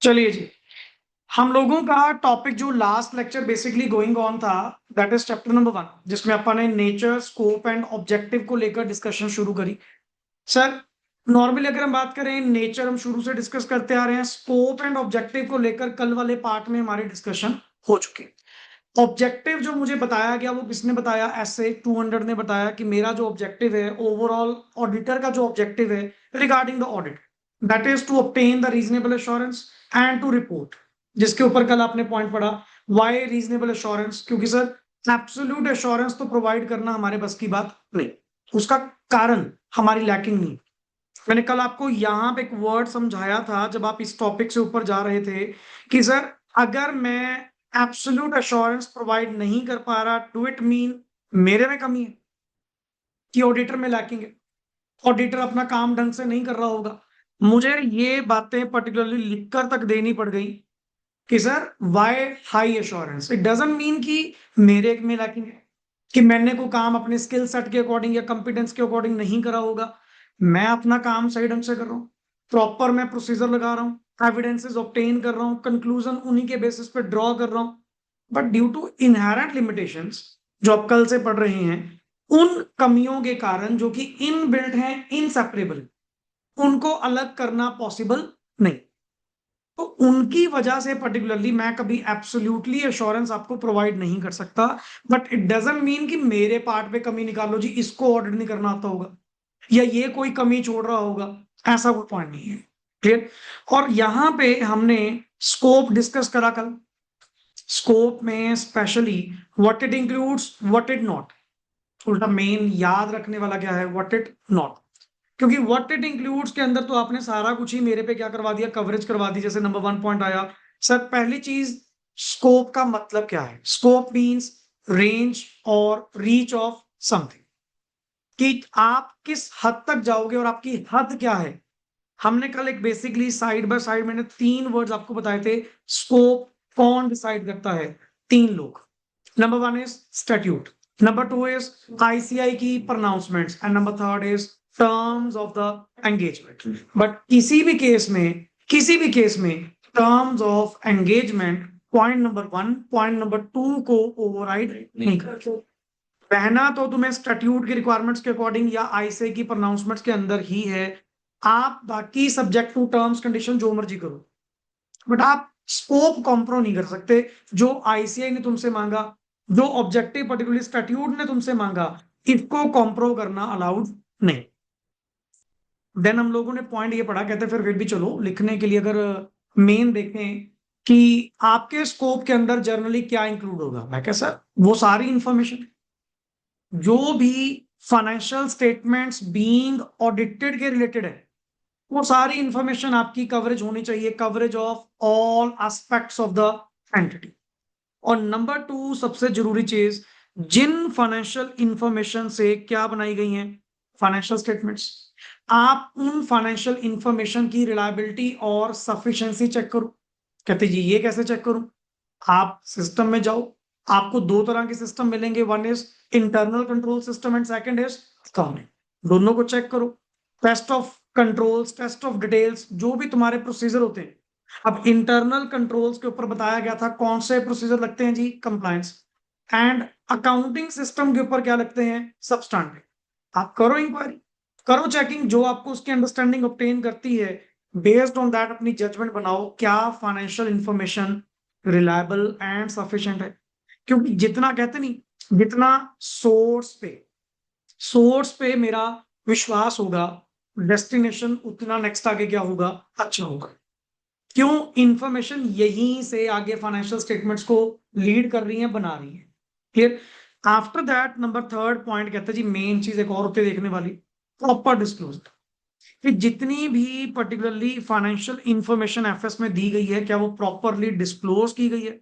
चलिए जी, हम लोगों का टॉपिक जो last lecture basically going on था, दैट इज चैप्टर नंबर 1, जिसमें अपन ने नेचर, स्कोप एंड ऑब्जेक्टिव को लेकर डिस्कशन शुरू करी। सर, नॉर्मली अगर हम बात करें, नेचर हम शुरू से डिस्कस करते आ रहे हैं, स्कोप एंड ऑब्जेक्टिव को लेकर कल वाले पार्ट में हमारे डिस्कशन हो चुके। ऑब्जेक्टिव जो मुझे बताया गया वो किसने बताया? ऐसे 200 ने बताया कि मेरा जो ऑब्जेक्टिव है, ओवरऑल ऑडिटर का जो ऑब्जेक्टिव है regarding the audit, that is to obtain the reasonable assurance and to report. जिसके ऊपर कल आपने पॉइंट पढ़ा, व्हाई रीजनेबल एश्योरेंस? क्योंकि सर एब्सोल्यूट एश्योरेंस तो प्रोवाइड करना हमारे बस की बात नहीं, उसका कारण हमारी लैकिंग नहीं। मैंने कल आपको यहां पे एक वर्ड समझाया था जब आप इस टॉपिक से ऊपर जा रहे थे कि सर अगर मैं एब्सोल्यूट एश्योरेंस प्रोवाइड नहीं कर पा रहा, डू इट मीन मेरे में कमी है कि ऑडिटर में लैकिंग है, ऑडिटर अपना काम ढंग से नहीं कर रहा होगा? मुझे ये बातें पर्टिकुलरली लिखकर तक देनी पड़ गई कि sir why high assurance, it doesn't mean कि मेरे में लैकिंग है, कि मैंने को काम अपने स्किल सेट के अकॉर्डिंग या कॉम्पिटेंस के अकॉर्डिंग नहीं करा होगा। मैं अपना काम सही ढंग से कर रहा हूँ, प्रॉपर मैं प्रोसीजर लगा रहा हूँ, एविडेंसेस ऑब्टेन कर रहा हूँ, कंक्लूजन उन्हीं के बेसिस पे ड्रॉ कर रहा हूँ। But due to inherent limitations जो आप कल से पढ़ रहे हैं, उन कमियों के कारण जो कि इनबिल्ट हैं, इनसेपरेबल, उनको अलग करना पॉसिबल नहीं। तो उनकी वजह से पर्टिकुलरली मैं कभी एब्सोल्युटली एश्योरेंस आपको प्रोवाइड नहीं कर सकता। बट इट डजंट मीन कि मेरे पार्ट पे कमी निकालो जी, इसको ऑडिट नहीं करना आता होगा या ये कोई कमी छोड़ रहा होगा, ऐसा कोई पॉइंट नहीं है। क्लियर? और यहां पे हमने स्कोप डिस्कस करा कल। स्कोप में specially what it includes, what it not. उल्टा मेन याद रखने वाला क्या है? What it not. क्योंकि व्हाट इट इंक्लूड्स के अंदर तो आपने सारा कुछ ही मेरे पे क्या करवा दिया, कवरेज करवा दी। जैसे नंबर 1 पॉइंट आया, सर पहली चीज स्कोप का मतलब क्या है? स्कोप मींस रेंज और रीच ऑफ समथिंग, कि आप किस हद तक जाओगे और आपकी हद क्या है। हमने कल एक बेसिकली साइड बाय साइड मैंने 3 वर्ड्स आपको बताए थे। स्कोप कौन डिसाइड करता है? 3 लोग। Number 1 is statute, number 2 is ICI की pronouncements and number 3 is terms of the engagement. But किसी भी केस में terms of engagement point number 1 point number 2 को ओवरराइड नहीं करते। पहना तो तुम्हें स्टैट्यूट की रिक्वायरमेंट्स के अकॉर्डिंग या आईसीआई की प्रोनाउंसमेंट्स के अंदर ही है। आप बाकी सब्जेक्ट टू टर्म्स कंडीशन जो मर्जी करो, बट आप स्कोप कॉम्प्रो नहीं कर सकते। जो आईसीआई ने तुमसे मांगा, जो ऑब्जेक्टिव पर्टिकुलरली स्टैट्यूट ने तुमसे मांगा, इसको कॉम्प्रो करना अलाउड नहीं। देन हम लोगों ने पॉइंट ये पढ़ा, कहते फिर भी चलो लिखने के लिए अगर मेन देखें कि आपके स्कोप के अंदर जर्नली क्या इंक्लूड होगा, मैं कैसा वो सारी इंफॉर्मेशन जो भी फाइनेंशियल स्टेटमेंट्स बीइंग ऑडिटेड के रिलेटेड है, वो सारी इंफॉर्मेशन आपकी कवरेज होनी चाहिए, coverage of all aspects of the entity. और नंबर 2 सबसे जरूरी चीज, जिन फाइनेंशियल इंफॉर्मेशन से क्या बनाई गई हैं? Financial statements. आप उन फाइनेंशियल इंफॉर्मेशन की रिलायबिलिटी और सफिशिएंसी चेक करो। कहते जी ये कैसे चेक करूं? आप सिस्टम में जाओ, आपको 2 तरह के सिस्टम मिलेंगे, one is internal control system and second is accounting. दोनों को चेक करो, test of controls, test of details, जो भी तुम्हारे प्रोसीजर होते हैं। अब इंटरनल कंट्रोल्स के ऊपर बताया गया था कौन से प्रोसीजर लगते हैं जी, कंप्लायंस। एंड अकाउंटिंग सिस्टम के ऊपर क्या लगते हैं? सबस्टैंडर्ड। आप करो इंक्वायरी, करो चेकिंग, जो आपको उसकी अंडरस्टैंडिंग ऑब्टेन करती है, बेस्ड ऑन दैट अपनी जजमेंट बनाओ क्या financial information reliable and sufficient है। क्योंकि जितना कहते नहीं, जितना सोर्स पे मेरा विश्वास होगा, डेस्टिनेशन उतना नेक्स्ट आगे क्या होगा? अच्छा होगा। क्यों? इंफॉर्मेशन यहीं से आगे फाइनेंशियल स्टेटमेंट्स को लीड कर रही है, बना रही है। Clear? After that number 3 point कहते हैं जी, मेन चीज एक और होती है देखने वाली, प्रॉपर डिस्क्लोजर। कि जितनी भी पर्टिकुलरली फाइनेंशियल इंफॉर्मेशन एफएस में दी गई है, क्या वो प्रॉपरली डिस्क्लोज की गई है?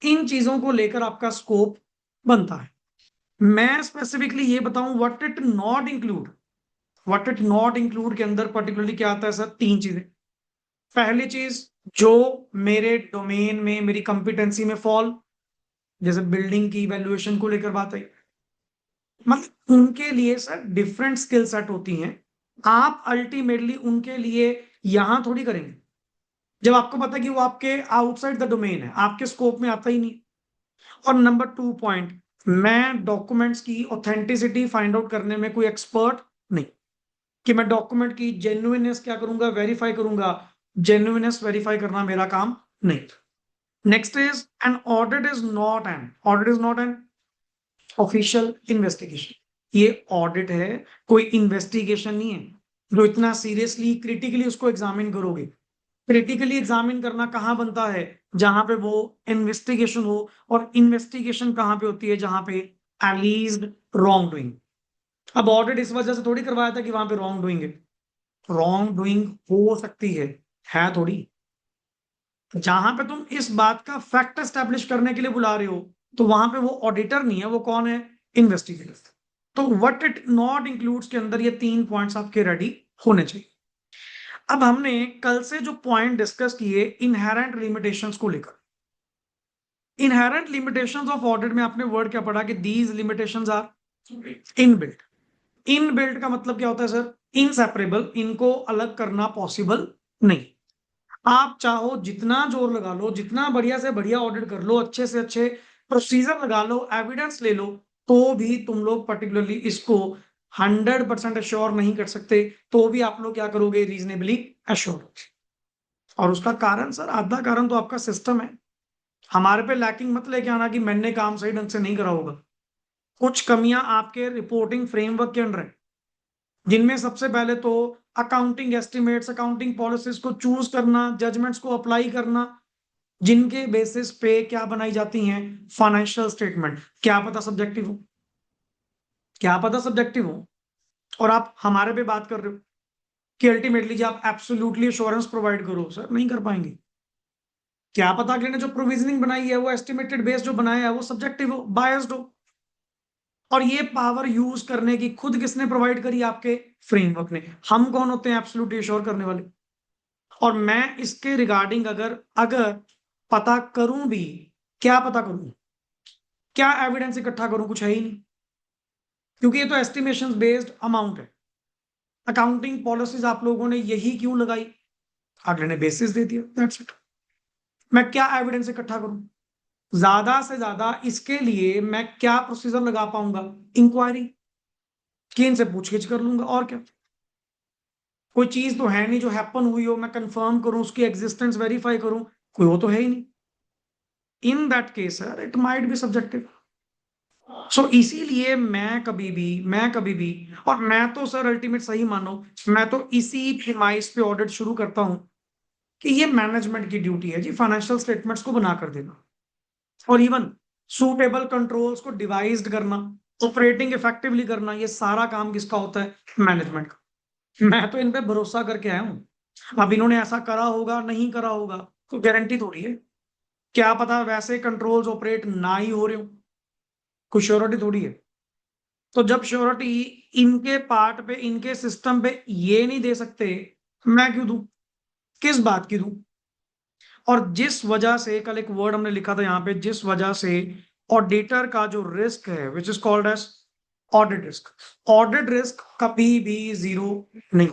इन चीजों को लेकर आपका स्कोप बनता है। मैं स्पेसिफिकली ये बताऊं what it not include. What it not include के अंदर पर्टिकुलरली क्या आता है सर? 3 चीजें। पहली चीज, जो मेरे डोमेन में, मेरी कंपिटेंसी में फॉल, जैसे बिल्डिंग की वैल्यूएशन को लेकर बात आई, मतलब उनके लिए सर डिफरेंट स्किल सेट होती हैं। आप अल्टीमेटली उनके लिए यहां थोड़ी करेंगे। जब आपको पता है कि वो आपके आउटसाइड द डोमेन है, आपके स्कोप में आता ही नहीं। और नंबर 2 पॉइंट, मैं डॉक्यूमेंट्स की ऑथेंटिसिटी फाइंड आउट करने में कोई एक्सपर्ट नहीं, कि मैं डॉक्यूमेंट की जेन्युइननेस क्या करूंगा, वेरीफाई करूंगा। जेन्युइननेस वेरीफाई करना मेरा काम नहीं। Next is an audit is not an official investigation. ये ऑडिट है, कोई इन्वेस्टिगेशन नहीं है जो इतना सीरियसली क्रिटिकली उसको एग्जामिन करोगे। क्रिटिकली एग्जामिन करना कहाँ बनता है, जहां पे वो इन्वेस्टिगेशन हो। और इन्वेस्टिगेशन कहाँ पे होती है, जहां पे एलीज्ड रॉन्ग डूइंग। अब ऑडिट इस वजह से थोड़ी करवाया था कि वहां पे रॉन्ग डूइंग है। रॉन्ग डूइंग हो सकती है थोड़ी। जहां पे तुम इस बात का फैक्ट एस्टेब्लिश करने के लिए बुला रहे हो, तो वहां पे वो ऑडिटर नहीं है, वो कौन है, इन्वेस्टिगेटर। तो व्हाट इट नॉट इंक्लूड्स के अंदर ये 3 पॉइंट्स आपके रेडी होने चाहिए। अब हमने कल से जो पॉइंट डिस्कस किए इनहेरेंट लिमिटेशंस को लेकर, इनहेरेंट लिमिटेशंस ऑफ ऑडिट में आपने वर्ड क्या पढ़ा कि these limitations are inbuilt. Inbuilt का मतलब क्या होता है सर, इनसेपरेबल, इनको अलग करना पॉसिबल नहीं। आप चाहो जितना जोर लगा लो, जितना बढ़िया से बढ़िया ऑडिट कर लो, अच्छे से अच्छे प्रोसीजर लगा लो, एविडेंस ले लो, तो भी तुम लोग पर्टिकुलरली इसको 100% अश्योर नहीं कर सकते। तो भी आप लोग क्या करोगे, रीजनेबली अश्योर। और उसका कारण सर, आधा कारण तो आपका सिस्टम है। हमारे पे लैकिंग मत लेके आना कि मैंने काम सही ढंग से नहीं करा होगा। कुछ कमियां आपके रिपोर्टिंग फ्रेमवर्क के अंदर है, जिनमें सबसे पहले तो अकाउंटिंग एस्टिमेट्स, अकाउंटिंग पॉलिसीज को चूज करना, जजमेंट्स को अप्लाई करना, जिनके बेसिस पे क्या बनाई जाती हैं फाइनेंशियल स्टेटमेंट। क्या पता सब्जेक्टिव हो, क्या पता सब्जेक्टिव हो, और आप हमारे पे बात कर रहे हो कि अल्टीमेटली जी आप एब्सोल्युटली एश्योरेंस प्रोवाइड करो। सर नहीं कर पाएंगे। क्या पता अगले ने जो प्रोविजनिंग बनाई है, वो एस्टिमेटेड बेस जो बनाया है, वो सब्जेक्टिव हो, बायस्ड हो। और ये पावर यूज करने की खुद किसने प्रोवाइड करी, आपके फ्रेमवर्क ने। हम कौन होते हैं एब्सोल्युटली एश्योर करने वाले। और मैं इसके रिगार्डिंग अगर अगर पता करूं भी, क्या पता करूं, क्या एविडेंस इकट्ठा करूं, कुछ है ही नहीं। क्योंकि ये तो एस्टिमेशन बेस्ड अमाउंट है। अकाउंटिंग पॉलिसीज आप लोगों ने यही क्यों लगाई, अगले ने बेसिस दे दिया, दैट्स इट। मैं क्या एविडेंस इकट्ठा करूं, ज्यादा से ज्यादा इसके लिए मैं क्या प्रोसीजर लगा पाऊंगा, इंक्वायरी की, इनसे पूछगिछ कर लूंगा, और क्या। कोई चीज तो है नहीं जो हैपन हुई हो, मैं कंफर्म करूं, उसकी एग्जिस्टेंस वेरीफाई करूं, कोई वो तो है ही नहीं। In that case sir it might be subjective. So इसीलिए मैं कभी भी, और मैं तो सर अल्टीमेट सही मानो, मैं तो इसी प्रिमाइस पे ऑडिट शुरू करता हूं कि ये मैनेजमेंट की ड्यूटी है जी, फाइनेंशियल स्टेटमेंट्स को बना कर देना, और इवन सूटेबल कंट्रोल्स को डिवाइस्ड करना, ऑपरेटिंग इफेक्टिवली करना, ये सारा काम किसका होता है, मैनेजमेंट का। मैं तो इन पे भरोसा करके आया हूं। अब इन्होंने ऐसा करा होगा, नहीं करा होगा, तो गारंटी थोड़ी है। क्या पता वैसे कंट्रोल्स ऑपरेट ना ही हो रहे हो, कोई श्योरिटी थोड़ी है। तो जब श्योरिटी इनके पार्ट पे, इनके सिस्टम पे ये नहीं दे सकते, मैं क्यों दूं, किस बात की दूं। और जिस वजह से, कल एक वर्ड हमने लिखा था यहाँ पे, जिस वजह से ऑडिटर का जो रिस्क है which is called as audit risk, audit risk कभी भी जीरो नहीं।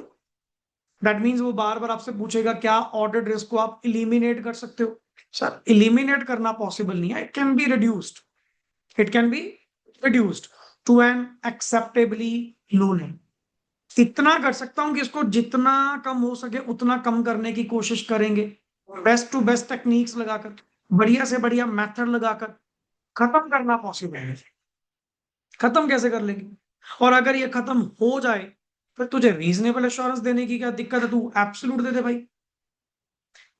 दैट मीन्स वो बार बार आपसे पूछेगा क्या ऑडिट रिस्क को आप इलिमिनेट कर सकते हो। सर इलिमिनेट करना पॉसिबल नहीं है, it can be reduced, it can be reduced to an acceptably low level. इतना कर सकता हूं कि इसको जितना कम हो सके उतना कम करने की कोशिश करेंगे, बेस्ट टू बेस्ट टेक्निक्स लगाकर, बढ़िया से बढ़िया मेथड लगाकर खत्म करना पॉसिबल है। खत्म कैसे कर लेंगे, और अगर ये खत्म हो जाए, फिर तुझे रीजनेबल एश्योरेंस देने की क्या दिक्कत है, तू एब्सोल्यूट दे दे भाई।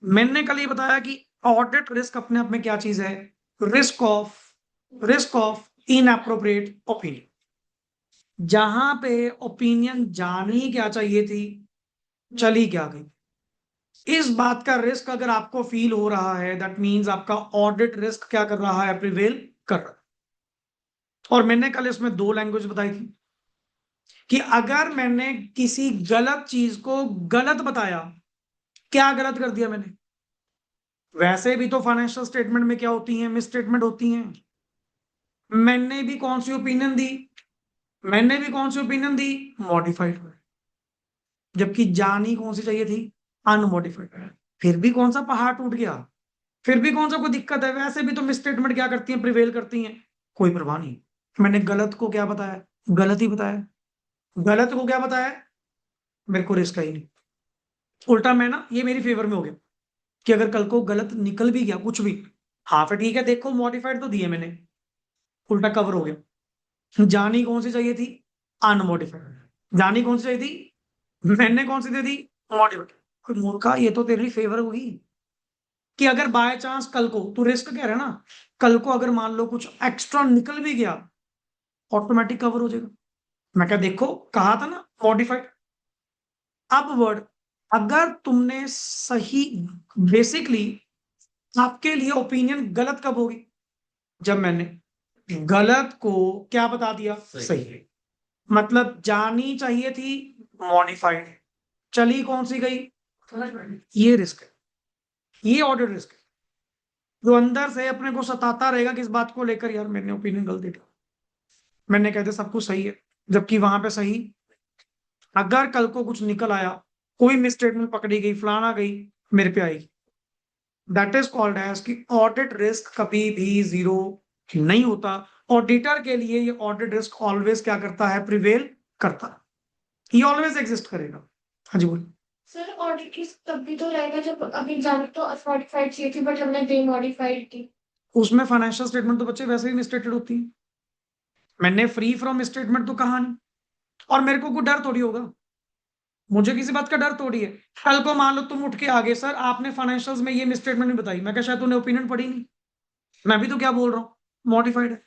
मैंने कल ये बताया कि ऑडिट रिस्क अपने आप में क्या चीज है, रिस्क ऑफ इनअप्रोप्रिएट ओपिनियन। जहां पे ओपिनियन जानी क्या चाहिए थी, चली क्या गई, इस बात का रिस्क अगर आपको फील हो रहा है, दैट मींस आपका ऑडिट रिस्क क्या कर रहा है, प्रिवेल कर रहा है। और मैंने कल इसमें 2 लैंग्वेज बताई थी कि अगर मैंने किसी गलत चीज को गलत बताया, क्या गलत कर दिया मैंने, वैसे भी तो फाइनेंशियल स्टेटमेंट में क्या होती है, मिस स्टेटमेंट होती हैं। मैंने भी कौन सी ओपिनियन दी, मैंने भी कौन सी ओपिनियन दी, मॉडिफाइड, जबकि जानी कौन सी चाहिए थी, अनमॉडिफाइड। फिर भी कौन सा पहाड़ टूट गया, फिर भी कौन सा कोई दिक्कत है, वैसे भी तो मिसस्टेटमेंट क्या करती हैं, प्रिवेल करती हैं, कोई परवाह नहीं। मैंने गलत को क्या बताया, गलत ही बताया, गलत को क्या बताया, मेरे को रिस्क ही नहीं। उल्टा मैं ना, ये मेरी फेवर में हो गया कि अगर कल को गलत निकल भी गया कुछ भी, हाँ फिर ठीक है, देखो मॉडिफाइड तो दिए मैंने, उल्टा कवर हो गया। जानी कौन सी चाहिए थी, अनमॉडिफाइड। जानी कौन सी चाहिए थी, मैंने कौन सी दे दी, मॉडिफाइड। मूर्खा, ये तो तेरे लिए फेवर होगी कि अगर बाय चांस कल को तू रिस्क कह रहा है ना, कल को अगर मान लो कुछ एक्स्ट्रा निकल भी गया, ऑटोमेटिक कवर हो जाएगा। मैं क्या, देखो कहा था ना मॉडिफाइड। अब वर्ड, अगर तुमने सही, बेसिकली आपके लिए ओपिनियन गलत कब होगी, जब मैंने गलत को क्या बता दिया, सही। मतलब जानी चाहिए थी मॉडिफाइड, चली कौन सी गई, ये रिस्क है, ये ऑर्डर रिस्क है, जो अंदर से अपने को सताता रहेगा किस बात को लेकर, यार मैंने ओपिनियन गलत दिया, मैंने कहते सब कुछ सही है, जबकि वहां पे सही। अगर कल को कुछ निकल आया, कोई मिसस्टेटमेंट पकड़ी गई, फलाना गई, मेरे पे आएगी। दैट इज कॉल्ड एज कि ऑडिट रिस्क कभी भी जीरो नहीं होता। ऑडिटर के लिए ये ऑडिट रिस्क ऑलवेज क्या करता है, प्रिवेल करता है, ये ऑलवेज एग्जिस्ट करेगा। हाँ जी बोलिए। सर ऑडिट रिस्क तब भी तो रहेगा जब अभी जाने तो मॉडिफाइड चाहिए थी बट हमने डिमॉडिफाइड की। उसमें फाइनेंशियल स्टेटमेंट तो बच्चे वैसे ही मिसस्टेटेड होती है, मैंने फ्री फ्रॉम स्टेटमेंट तो कहा नहीं। और मेरे को कोई डर थोड़ी होगा, मुझे किसी बात का डर थोड़ी है। कल को मान लो तुम उठ के आगे, सर आपने फाइनेंशियल्स में ये मिसस्टेटमेंट नहीं बताई, मैं क्या शायद तूने ओपिनियन पढ़ी नहीं, मैं भी तो क्या बोल रहा हूँ, मॉडिफाइड है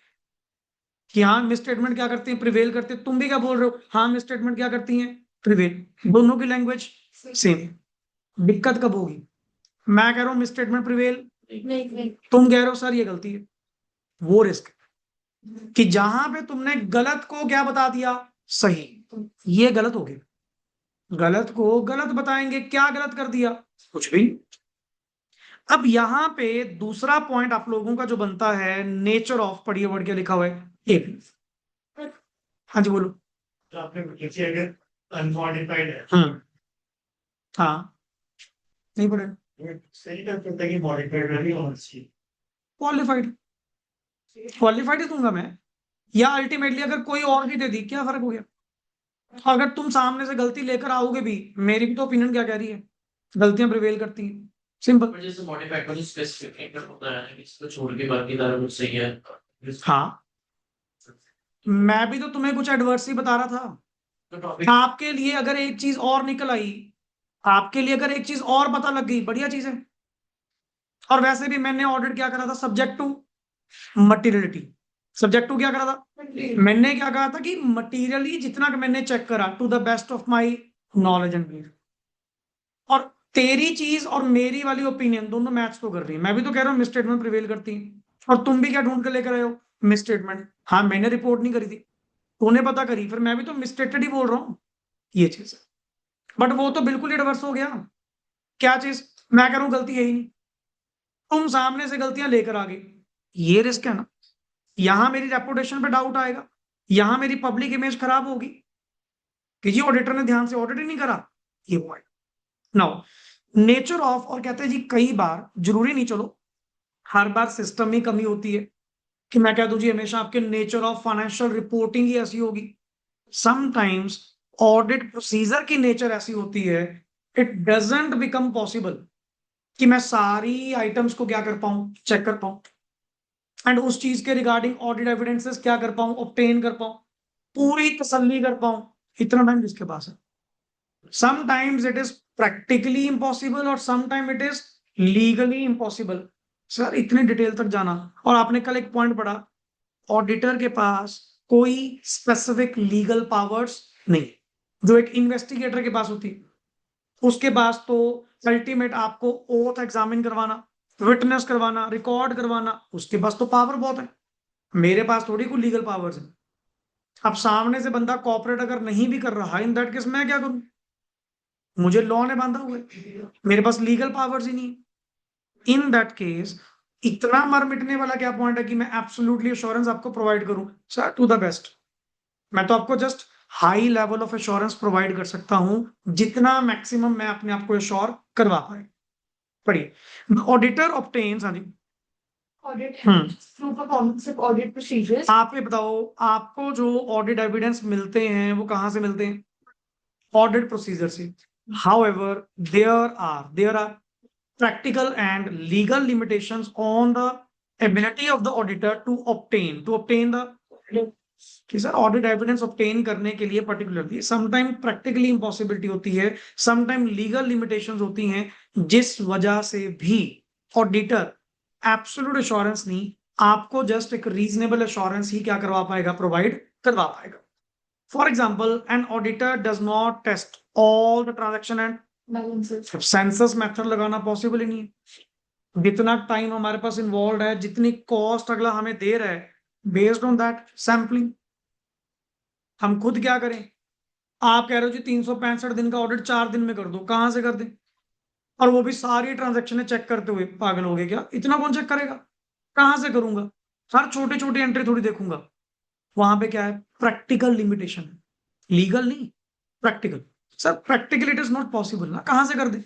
कि हाँ मिसस्टेटमेंट क्या करती है, प्रिवेल करती है। तुम भी क्या बोल रहे हो, हाँ मिसस्टेटमेंट क्या करती है, प्रिवेल। दोनों की लैंग्वेज सेम। दिक्कत कब होगी, मैं कह रहा हूँ मिसस्टेटमेंट प्रिवेल, नहीं। तुम कह रहे हो सर ये गलती है, वो रिस्क कि जहां पे तुमने गलत को क्या बता दिया, सही, ये गलत हो गया। गलत को गलत बताएंगे, क्या गलत कर दिया, कुछ भी। अब यहाँ पे दूसरा पॉइंट आप लोगों का जो बनता है, नेचर ऑफ, पढ़िए वर्ड क्या लिखा हुआ है, एक, हाँ जी बोलो। तो आपने लिखी अगर अनमॉडिफाइड है, हाँ, नहीं पढ़े, ये सही कर सकता है कि मॉडिफाइड नहीं होना चाहिए। क्वालिफाइड, क्वालिफाइड ही दूंगा मैं, या अल्टीमेटली अगर कोई और भी दे दी, क्या फर्क हो गया। अगर तुम सामने से गलती लेकर आओगे भी, मेरी भी तो ओपिनियन क्या कह रही है, गलतियां प्रिवेल करती हैं, सिंपल। पर जैसे मॉडिफाइड का जो स्पेसिफिक होता है इसको छोड़ के बाकी सारा कुछ सही है। हाँ, मैं भी तो तुम्हें कुछ एडवर्स ही बता रहा था। तो टॉपिक आपके लिए अगर एक चीज और निकल आई, आपके लिए अगर एक चीज और पता लग गई, बढ़िया चीज है। और वैसे भी मैंने ऑर्डर क्या करा था, subject to materiality. Subject to क्या करा था, मैंने क्या कहा था कि मटीरियली जितना मैंने चेक करा, to the best of my knowledge and belief. और तेरी चीज और मेरी वाली ओपिनियन दोनों मैच तो कर रही है, मैं भी तो कह रहा हूँ मिसस्टेटमेंट प्रिवेल करती है, और तुम भी क्या ढूंढ कर लेकर आए हो, मिसस्टेटमेंट। हाँ मैंने रिपोर्ट नहीं करी थी, तूने पता करी, फिर मैं भी तो मिसस्टेटेड ही बोल रहा हूँ, ये चीज है। बट वो तो बिल्कुल ही रिवर्स हो गया, क्या चीज, मैं कह रहा हूँ गलती है ही नहीं, तुम सामने से गलतियां लेकर आ गए, ये रिस्क है ना। यहां मेरी रेपुटेशन पे डाउट आएगा, यहां मेरी पब्लिक इमेज खराब होगी कि जी ऑडिटर ने ध्यान से ऑडिट ही नहीं करा, ये पॉइंट। नाउ नेचर ऑफ, और कहते हैं जी कई बार, जरूरी नहीं चलो हर बार सिस्टम में कमी होती है कि मैं कह दूं जी हमेशा आपके नेचर ऑफ फाइनेंशियल रिपोर्टिंग ही ऐसी होगी। समटाइम्स ऑडिट प्रोसीजर की नेचर ऐसी होती है, इट डजेंट बिकम पॉसिबल कि मैं सारी आइटम्स को क्या कर पाऊं, चेक कर पाऊं, एंड उस चीज के रिगार्डिंग ऑडिट एविडेंसेस क्या कर पाऊं, ऑब्टेन कर पाऊं, पूरी तसल्ली कर पाऊं। इतना टाइम जिसके पास है, sometimes it is practically impossible और sometime it is legally impossible. Sir इतनी डिटेल तक जाना, और आपने कल एक पॉइंट पढ़ा, ऑडिटर के पास कोई स्पेसिफिक लीगल पावर्स नहीं, जो एक इन्वेस्टिगेटर के पास होती, उसके पास तो अल्टीमेट आपको ओथ एग्जामिन करवाना, विटनेस करवाना, रिकॉर्ड करवाना, उसके पास तो पावर बहुत है। मेरे पास थोड़ी कोई लीगल पावर्स है। अब सामने से बंदा कॉपरेट अगर नहीं भी कर रहा, इन दैट केस मैं क्या करूं, मुझे लॉ ने बांधा हुआ है, मेरे पास लीगल पावर्स ही नहीं। इन दैट केस इतना मर मिटने वाला क्या पॉइंट है कि मैं एब्सोल्युटली एश्योरेंस आपको प्रोवाइड करूं, सर टू द बेस्ट। मैं तो आपको just high level of assurance provide कर सकता हूं, जितना मैक्सिमम मैं अपने आप को एश्योर करवा पाए। पढ़िए ऑडिटर ऑब्टेन्स, हाँ जी Audit hmm proof of comprehensive audit procedures. आप ये बताओ, आपको जो ऑडिट एविडेंस मिलते हैं वो कहाँ से मिलते हैं? ऑडिट प्रोसीजर से. However there are practical and legal limitations on the ability of the auditor to obtain the कि सर ऑडिट एविडेंस ऑब्टेन करने के लिए पर्टिकुलरली समटाइम प्रैक्टिकली इम्पॉसिबिलिटी होती है, समटाइम लीगल लिमिटेशंस होती हैं, जिस वजह से भी ऑडिटर एब्सोल्यूट एश्योरेंस नहीं, आपको जस्ट एक रीजनेबल एश्योरेंस ही क्या करवा पाएगा, प्रोवाइड करवा पाएगा. For example an auditor does not test all the transaction and Balances. Census method लगाना पॉसिबल ही नहीं है. जितना टाइम हमारे पास इन्वॉल्व है, जितनी कॉस्ट अगला हमें दे रहा है, बेस्ड ऑन दैट सैम्पलिंग हम खुद क्या करें? आप कह रहे हो जी 365 दिन का ऑडिट 4 दिन में कर दो, कहां से कर दें? और वो भी सारी ट्रांजेक्शन चेक करते हुए. पागल हो गए क्या? इतना कौन चेक करेगा? कहां से करूंगा? हर छोटे छोटे एंट्री थोड़ी देखूंगा. वहां पे क्या है? प्रैक्टिकल लिमिटेशन है, लीगल नहीं, practical. Sir practical it is not possible ना, कहां से कर दे?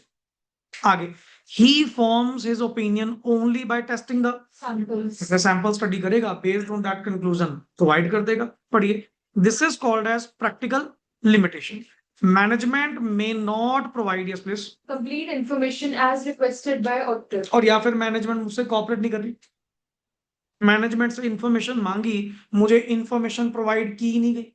आगे, ही forms his opinion only by testing the Samples. Sample study करेगा, based on that conclusion provide कर देगा. पढ़िए, this is called as practical limitation. Management may not provide, yes please. Complete information as requested by auditor. और या फिर management मुझसे cooperate नहीं कर रही, मैनेजमेंट से इंफॉर्मेशन मांगी, मुझे इंफॉर्मेशन प्रोवाइड की नहीं गई.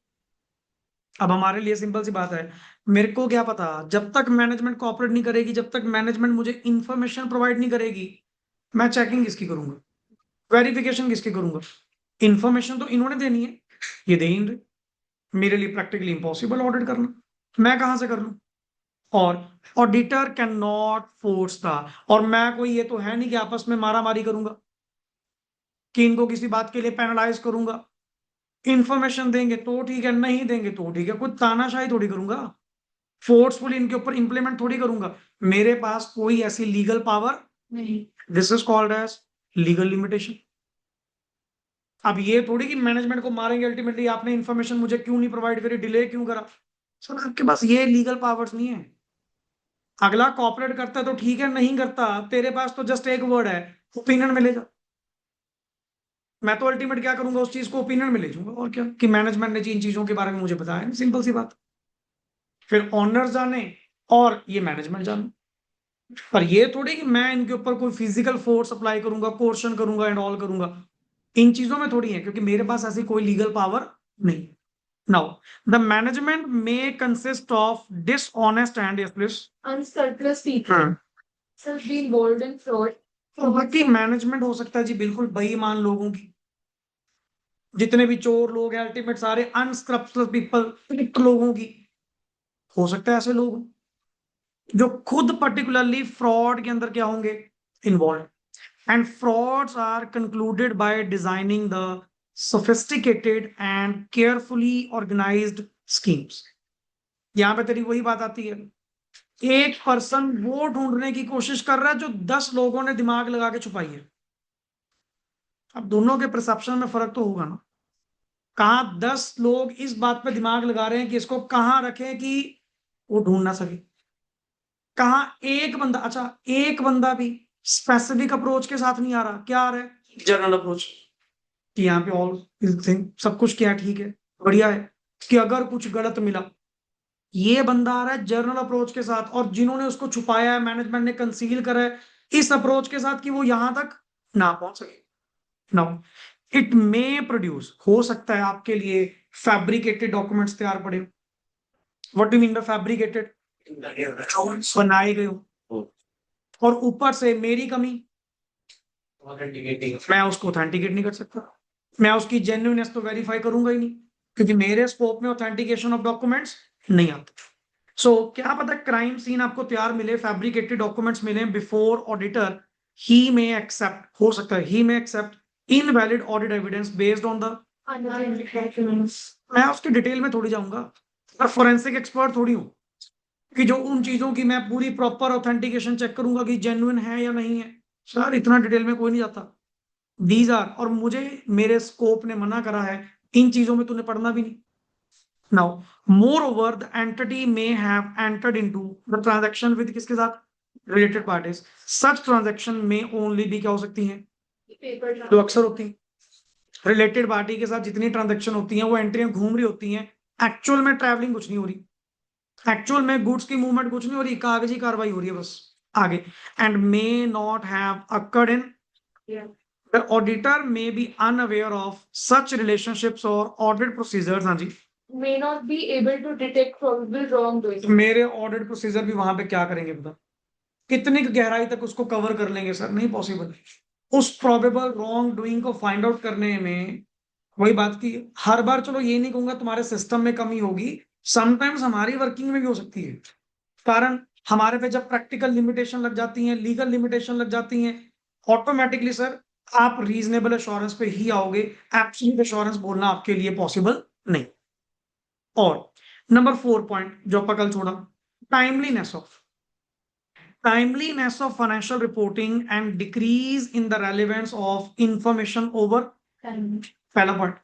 अब हमारे लिए सिंपल सी बात है, मेरे को क्या पता, जब तक मैनेजमेंट कॉपरेट नहीं करेगी, जब तक मैनेजमेंट मुझे इंफॉर्मेशन प्रोवाइड नहीं करेगी, मैं चेकिंग किसकी करूंगा, वेरिफिकेशन किसकी करूंगा? इंफॉर्मेशन तो इन्होंने देनी है, ये दे ही नहीं रहे. मेरे लिए प्रैक्टिकली इम्पॉसिबल ऑडिट करना, मैं कहां से कर लूं? और ऑडिटर कैन नॉट फोर्स था, और मैं कोई ये तो है नहीं कि आपस में मारा मारी करूंगा, कि इनको किसी बात के लिए पेनलाइज करूंगा. इंफॉर्मेशन देंगे तो ठीक है, नहीं देंगे तो ठीक है, कुछ तानाशाही थोड़ी करूंगा, फोर्सफुली इनके ऊपर इंप्लीमेंट थोड़ी करूंगा. मेरे पास कोई ऐसी लीगल पावर नहीं. This is called as legal limitation. अब ये थोड़ी कि मैनेजमेंट को मारेंगे अल्टीमेटली, आपने इंफॉर्मेशन मुझे क्यों नहीं प्रोवाइड करी, डिले क्यों करा. सर आपके पास ये लीगल पावर्स नहीं है. अगला कॉपरेट करता है तो ठीक है, नहीं करता, तेरे पास तो जस्ट एक वर्ड है, ओपिनियन में ले जा. मैं तो अल्टीमेट क्या करूंगा, उस चीज को ओपिनियन में ले जाऊंगा, और क्या कि मैनेजमेंट ने इन चीजों के बारे में मुझे बताया, सिंपल सी बात. फिर ऑनर जाने और ये मैनेजमेंट जाने. पर ये थोड़ी कि मैं इनके ऊपर कोई फिजिकल फोर्स अप्लाई करूंगा, कोर्शन करूंगा एंड ऑल करूंगा, इन चीजों में थोड़ी है, क्योंकि मेरे पास ऐसी कोई लीगल पावर नहीं. Now the management may consist of dishonest and, yes please. Unscrupulous people. Self be involved in fraud. बाकी मैनेजमेंट हो सकता है जी बिल्कुल बेईमान लोगों की, जितने भी चोर लोग हैं अल्टीमेट सारे अनस्क्रप्चुलस पीपल लोगों की. हो सकता है ऐसे लोग जो खुद पर्टिकुलरली फ्रॉड के अंदर क्या होंगे, involve. And frauds are concluded by designing the sophisticated and carefully organised schemes. यहां पे तेरी वही बात आती है, एक पर्सन वो ढूंढने की कोशिश कर रहा है जो 10 लोगों ने दिमाग लगा के छुपाई है. अब दोनों के परसेप्शन में फर्क तो होगा ना. कहाँ 10 लोग इस बात पे दिमाग लगा रहे हैं कि इसको कहाँ रखें कि वो ढूंढ ना सके. कहाँ एक बंदा, अच्छा एक बंदा भी स्पेसिफिक अप्रोच के साथ नहीं आ रहा, क्या आ रहा है, जनरल अप्रोच, कि यहाँ पे ऑल थिंग सब कुछ क्या ठीक है, बढ़िया है, कि अगर कुछ गलत मिला. ये बंदा आ रहा है जनरल अप्रोच के साथ, और जिन्होंने उसको छुपाया है, मैनेजमेंट ने कंसील करा है इस अप्रोच के साथ कि वो यहां तक ना पहुंच सके. नाउ इट मे प्रोड्यूस, हो सकता है आपके लिए फैब्रिकेटेड डॉक्यूमेंट्स तैयार पड़े. What do mean by fabricated? बनाए गए हो, और ऊपर से मेरी कमी, ऑथेंटिकेटिंग. मैं उसको ऑथेंटिकेट नहीं कर सकता, मैं उसकी जेन्युइननेस तो वेरीफाई करूंगा ही नहीं, क्योंकि मेरे स्कोप में ऑथेंटिकेशन ऑफ डॉक्यूमेंट्स नहीं आता. सो क्या पता क्राइम सीन आपको तैयार मिले, फैब्रिकेटेड डॉक्यूमेंट्स मिले before auditor, he may accept, हो सकता है he may accept invalid audit evidence based on the. Unauthentic documents. मैं उसकी डिटेल में थोड़ी जाऊंगा, मैं फोरेंसिक एक्सपर्ट थोड़ी हूँ कि जो उन चीजों की मैं पूरी प्रॉपर ऑथेंटिकेशन चेक करूंगा कि जेन्युइन है या नहीं है. सर इतना डिटेल में कोई नहीं जाता. दीज आर, और मुझे मेरे स्कोप ने मना करा है, इन चीजों में तूने पढ़ना भी नहीं. Now more over the entity may have entered into the transaction with किसके साथ, रिलेटेड पार्टीज, सच ट्रांजैक्शन में ओनली भी क्या हो सकती हैं, पेपर जो अक्सर होती हैं। रिलेटेड पार्टी के साथ जितनी ट्रांजैक्शन होती हैं वो एंट्रियां घूम रही होती हैं, एक्चुअल में ट्रैवलिंग कुछ नहीं हो रही, एक्चुअल में गुड्स की मूवमेंट कुछ नहीं हो रही, कागजी कार्रवाई हो रही है बस आगे। And may not have occurred in, the auditor may be unaware of such relationships और ऑडिट प्रोसीजर्स। हाँ जी, may not be able to detect probable wrongdoing. मेरे ऑडिट प्रोसीजर भी वहां पे क्या करेंगे पता, कितनी गहराई तक उसको कवर कर लेंगे सर, नहीं पॉसिबल। उस प्रोबेबल रॉन्ग डूइंग को फाइंड आउट करने में वही बात की, हर बार चलो ये नहीं कहूंगा तुम्हारे सिस्टम में कमी होगी, समटाइम्स हमारी वर्किंग में भी हो सकती है। कारण हमारे पे जब प्रैक्टिकल लिमिटेशन लग जाती हैं, लीगल लिमिटेशन लग जाती हैं, ऑटोमेटिकली सर आप रीजनेबल एश्योरेंस पे ही आओगे, एब्सोल्यूट एश्योरेंस बोलना आपके लिए पॉसिबल नहीं। और नंबर 4 पॉइंट जो आपका कल छोड़ा, timeliness of financial reporting and decrease in the relevance of information over, पहला पॉइंट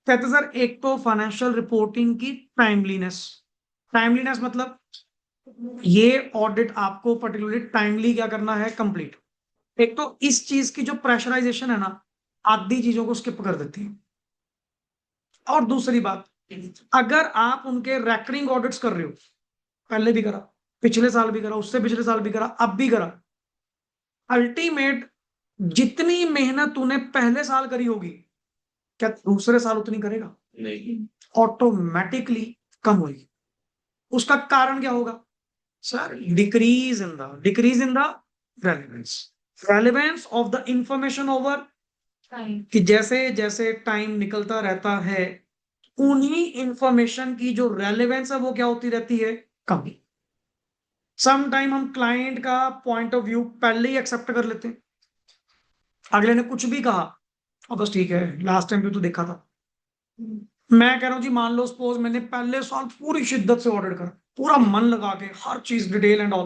कहते हैं सर, एक तो फाइनेंशियल रिपोर्टिंग की टाइमलीनेस मतलब ये ऑडिट आपको पर्टिकुलरली टाइमली क्या करना है, कंप्लीट। एक तो इस चीज की जो प्रेशराइजेशन है ना, आधी चीजों को स्किप कर देती है। और दूसरी बात, अगर आप उनके रेकरिंग ऑडिट्स कर रहे हो, पहले भी करा, पिछले साल भी करा, उससे पिछले साल भी करा, अब भी करा, अल्टीमेट जितनी मेहनत तूने पहले साल करी होगी, क्या दूसरे साल उतनी करेगा? नहीं। ऑटोमेटिकली कम होगी। उसका कारण क्या होगा sir? Decrease in the relevance of the information over, कि जैसे जैसे टाइम निकलता रहता है उन्हीं इंफॉर्मेशन की जो रेलेवेंस है वो क्या होती रहती है, कम। सम टाइम हम क्लाइंट का पॉइंट ऑफ व्यू पहले ही एक्सेप्ट कर लेते हैं, अगले ने कुछ भी कहा और बस ठीक है, लास्ट टाइम भी तो देखा था। मैं कह रहा हूं जी, मान लो सपोज मैंने पहले साल पूरी शिद्दत से ऑर्डर करा, पूरा मन लगा के हर चीज डिटेल एंड ऑल,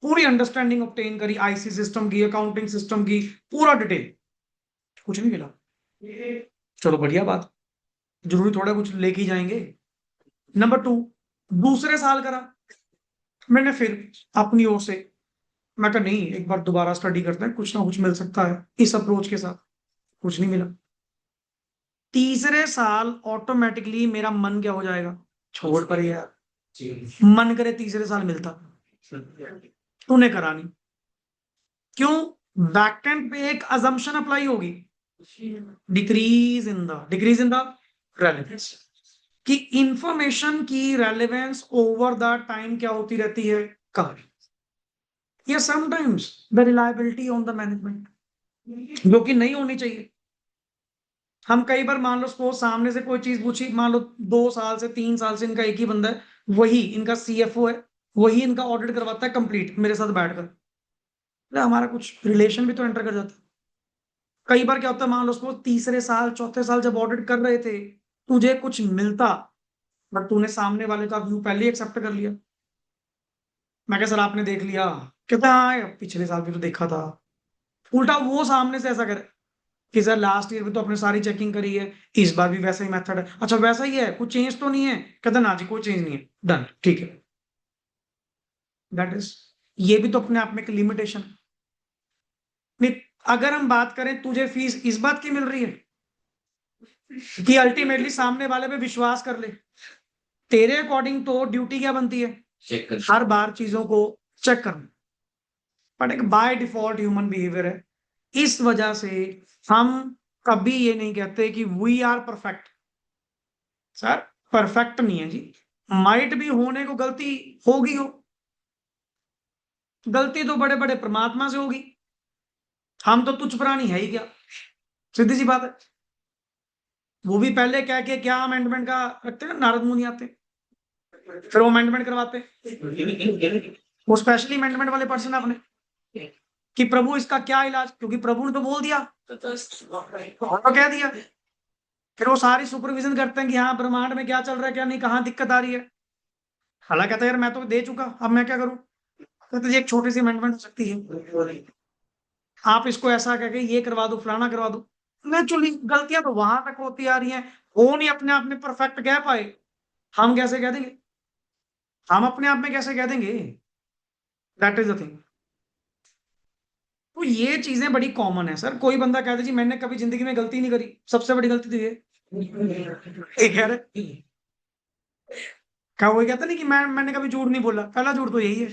पूरी अंडरस्टैंडिंग ऑब्टेन करी, आईसी सिस्टम की, अकाउंटिंग सिस्टम की, पूरा डिटेल, कुछ नहीं मिला। चलो बढ़िया बात, जरूरी थोड़ा कुछ लेके ही जाएंगे। नंबर 2, दूसरे साल करा मैंने फिर अपनी ओर से, मैं कहा नहीं एक बार दोबारा स्टडी करते हैं, कुछ ना कुछ मिल सकता है इस अप्रोच के साथ, कुछ नहीं मिला। तीसरे साल ऑटोमेटिकली मेरा मन क्या हो जाएगा, छोड़ पर यार, मन करे तीसरे साल मिलता, तूने करा नहीं, क्यों? बैकएंड पे एक अजम्पशन अप्लाई होगी, डिक्रीज इन द रेलेवेंस, कि इंफॉर्मेशन की रेलेवेंस ओवर द टाइम क्या होती रहती है, कम। या sometimes the reliability on the management, जो कि नहीं होनी चाहिए। हम कई बार मान लो सपोज सामने से कोई चीज पूछी, मान लो 2 साल से 3 साल से इनका एक ही बंदा है, वही इनका सीएफओ है, वही इनका ऑडिट करवाता है कंप्लीट मेरे साथ बैठकर, हमारा कुछ रिलेशन भी तो एंटर कर जाता है। कई बार क्या होता है, मान लो सपोज तीसरे साल चौथे साल जब ऑडिट कर रहे थे, तुझे कुछ मिलता बट तूने सामने वाले का व्यू पहले ही एक्सेप्ट कर लिया। मैं क्या सर आपने देख लिया, कहता हाँ पिछले साल भी तो देखा था। उल्टा वो सामने से ऐसा करे कि सर लास्ट ईयर भी तो आपने सारी चेकिंग करी है, इस बार भी वैसा ही मेथड है, अच्छा वैसा ही है, कुछ चेंज तो नहीं है? कहता ना जी कोई चेंज नहीं है, डन ठीक है। दैट इज, ये भी तो अपने आप में एक लिमिटेशन। नहीं, अगर हम बात करें तुझे फीस इस बात की मिल रही है कि अल्टीमेटली सामने वाले पे विश्वास कर ले, तेरे अकॉर्डिंग तो ड्यूटी क्या बनती है, चेक कर। हर बार चीजों को चेक करना, बट एक बाय डिफॉल्ट ह्यूमन बिहेवियर है। इस वजह से हम कभी ये नहीं कहते कि we are perfect, sir perfect नहीं है जी, माइट भी होने को गलती होगी, हो गलती तो बड़े बड़े परमात्मा से होगी, हम तो तुच्छ प्राणी है ही क्या, सीधी सी बात है। वो भी पहले क्या के क्या अमेंडमेंट का रखते हैं, नारद मुनि आते फिर वो अमेंडमेंट करवाते, वो स्पेशली अमेंडमेंट वाले पर्सन अपने, कि प्रभु इसका क्या इलाज, क्योंकि प्रभु ने तो बोल दिया तो कह दिया, फिर वो सारी सुपरविजन करते हैं कि हाँ ब्रह्मांड में क्या चल रहा है क्या नहीं, कहाँ दिक्कत आ रही है। हालांकि कहता है यार मैं तो दे चुका, अब मैं क्या करूं? कहते जी एक छोटी सी अमेंडमेंट हो सकती है, आप इसको ऐसा कह के ये करवा दो, फलाना करवा दो। नेचुरली गलतियां तो वहां तक होती आ रही हैं, वो नहीं अपने आप में परफेक्ट कह पाए, हम कैसे कह देंगे, हम अपने आप में कैसे कह देंगे? That is the thing. तो ये चीजें बड़ी कॉमन है सर। कोई बंदा कहता जी मैंने कभी जिंदगी में गलती नहीं करी, सबसे बड़ी गलती तो ये कह रहे क्या, वही कहता नहीं कि मैंने कभी झूठ नहीं बोला, पहला झूठ तो यही है।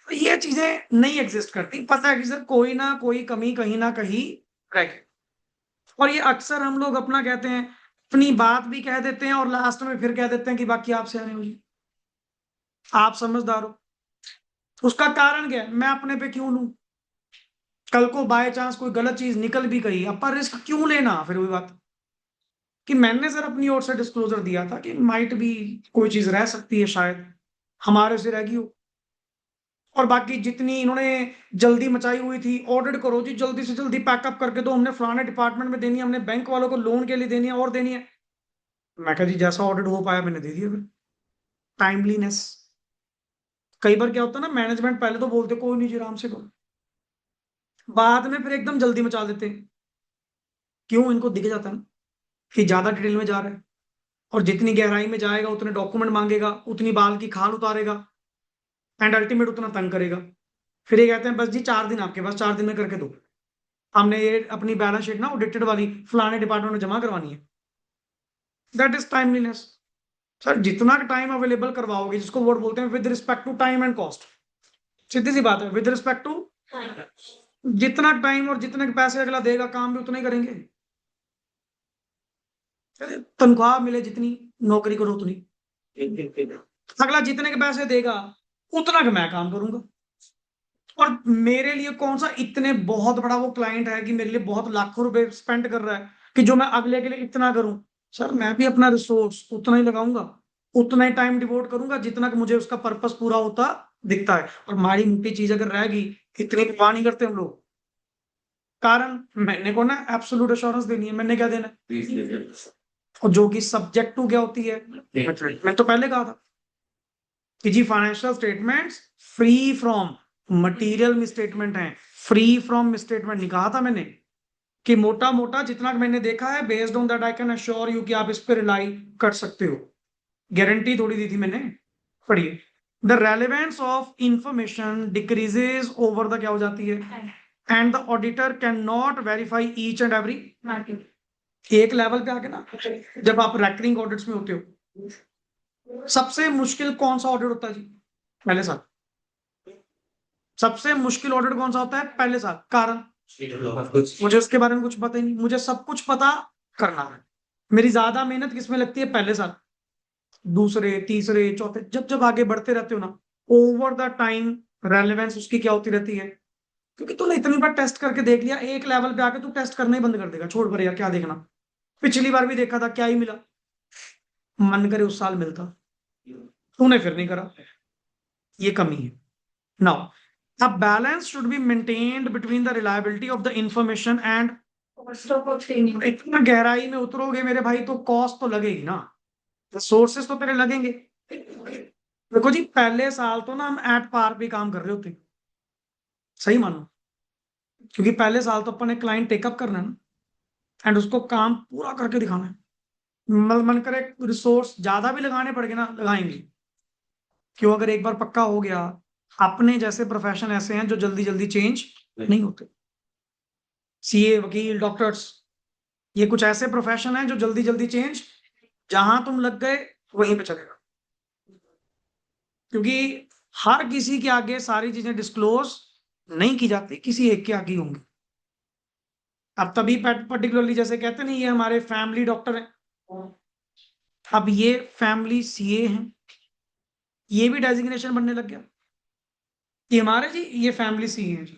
तो ये चीजें नहीं एग्जिस्ट करती, पता है कि सर कोई ना कोई कमी कहीं ना कहीं रह गई। और ये अक्सर हम लोग अपना कहते हैं, अपनी बात भी कह देते हैं और लास्ट में फिर कह देते हैं कि बाकी आप सियाने हो जी, आप समझदार हो। उसका कारण क्या है, मैं अपने पे क्यों लूं? कल को बाय चांस कोई गलत चीज निकल भी गई, अपन रिस्क क्यों लेना? फिर वही बात कि मैंने सर अपनी ओर से डिस्क्लोजर दिया था कि माइट भी कोई चीज रह सकती है, शायद हमारे से रह गई हो। और बाकी जितनी इन्होंने जल्दी मचाई हुई थी, ऑडिट करो जी, जल्दी से जल्दी पैकअप करके दो, हमने फलाने डिपार्टमेंट में देनी है, हमने बैंक वालों को लोन के लिए देनी है और देनी है। मैं कहा जी जैसा ऑडिट हो पाया मैंने दे दिया। फिर टाइमलीनेस, कई बार क्या होता है ना, मैनेजमेंट पहले तो बोलते कोई नहीं जी आराम से करो, बाद में फिर एकदम जल्दी मचा देते हैं। क्यों? इनको दिख जाता है ना कि ज्यादा डिटेल में जा रहा है, और जितनी गहराई में जाएगा उतने डॉक्यूमेंट मांगेगा, उतनी बाल की खाल उतारेगा, एंड अल्टीमेट उतना तंग करेगा। फिर ये कहते हैं बस जी 4 दिन आपके पास, 4 दिन में करके दो, हमने ये अपनी बैलेंस शीट ना ऑडिटेड वाली फलाने डिपार्टमेंट में जमा करवानी है। That is timeliness. सर जितना टाइम अवेलेबल करवाओगे, जिसको वर्ड बोलते हैं with respect to time and cost, सीधी सी बात है, विद रिस्पेक्ट टू जितना टाइम और जितने के पैसे अगला देगा, काम भी उतना ही करेंगे। तनख्वाह मिले जितनी, नौकरी करो उतनी, अगला जितने के पैसे देगा उतना का मैं काम करूंगा। और मेरे लिए कौन सा इतने बहुत बड़ा वो क्लाइंट है कि मेरे लिए बहुत लाखों रुपए स्पेंड कर रहा है कि जो मैं अगले के लिए इतना करूं? सर मैं भी अपना रिसोर्स उतना ही लगाऊंगा, उतना ही टाइम डिवोट करूंगा जितना कि मुझे उसका पर्पस पूरा होता दिखता है। और माड़ी मोटी चीज अगर रहेगी, इतनी परवाह नहीं करते हम लोग। कारण मैंने को ना एब्सोल्यूट एश्योरेंस देनी है, मैंने क्या देना है? और जो कि सब्जेक्ट टू क्या होती है, मैं तो पहले कहा था कि जी financial statements free from material misstatement है, फ्री फ्रॉम मिसस्टेटमेंट नहीं कहा था मैंने, कि मोटा मोटा जितना मैंने देखा है, based on that I can assure you कि आप इस पे रिलाई कर सकते हो। गारंटी थोड़ी दी थी मैंने। पढ़िए, the relevance of information decreases over the क्या हो जाती है, and the auditor can not verify each and every. एक लेवल पे आके ना, जब आप रैकरिंग ऑडिट्स में होते हो, सबसे मुश्किल कौन सा ऑडिट होता है जी? पहले साल। सबसे मुश्किल ऑडिट कौन सा होता है? पहले साल। कारण मुझे उसके बारे में कुछ पता ही नहीं, मुझे सब कुछ पता करना है। मेरी ज्यादा मेहनत किसमें लगती है? पहले साल। दूसरे, तीसरे, चौथे, जब जब आगे बढ़ते रहते हो ना, ओवर द टाइम रेलेवेंस उसकी क्या होती रहती है। क्योंकि तूने इतनी बार टेस्ट करके देख लिया, एक लेवल पे आके तू टेस्ट करना ही बंद कर देगा, छोड़ पर यार क्या देखना। पिछली बार भी देखा था, क्या ही मिला? मन करे उस साल मिलता, तूने फिर नहीं करा, ये कमी है। Now a balance should be maintained between the reliability of the information and इतना गहराई में उतरोगे मेरे भाई तो कॉस्ट तो लगेगी ना, सोर्सेस तो तेरे लगेंगे। देखो जी पहले साल तो ना हम एट पार पे काम कर रहे होते, सही मानो, क्योंकि पहले साल तो अपन ने क्लाइंट टेकअप करना है ना, एंड उसको काम पूरा करके दिखाना है। मन करे रिसोर्स ज्यादा भी लगाने पड़ गए ना, लगाएंगे। क्यों? अगर एक बार पक्का हो गया, अपने जैसे प्रोफेशन ऐसे हैं जो जल्दी जल्दी चेंज नहीं होते। सीए, वकील, डॉक्टर्स, ये कुछ ऐसे प्रोफेशन है जो जल्दी जल्दी चेंज, जहां तुम लग गए वहीं पे चलेगा। क्योंकि हर किसी के आगे सारी चीजें डिस्क्लोज नहीं की जाती, किसी एक के आगे होंगी। अब तभी पर्टिकुलरली जैसे कहते नहीं, ये हमारे फैमिली डॉक्टर हैं, अब ये फैमिली सीए हैं, ये भी डेजिग्नेशन बनने लग गया कि हमारे जी ये फैमिली सीए हैं जी।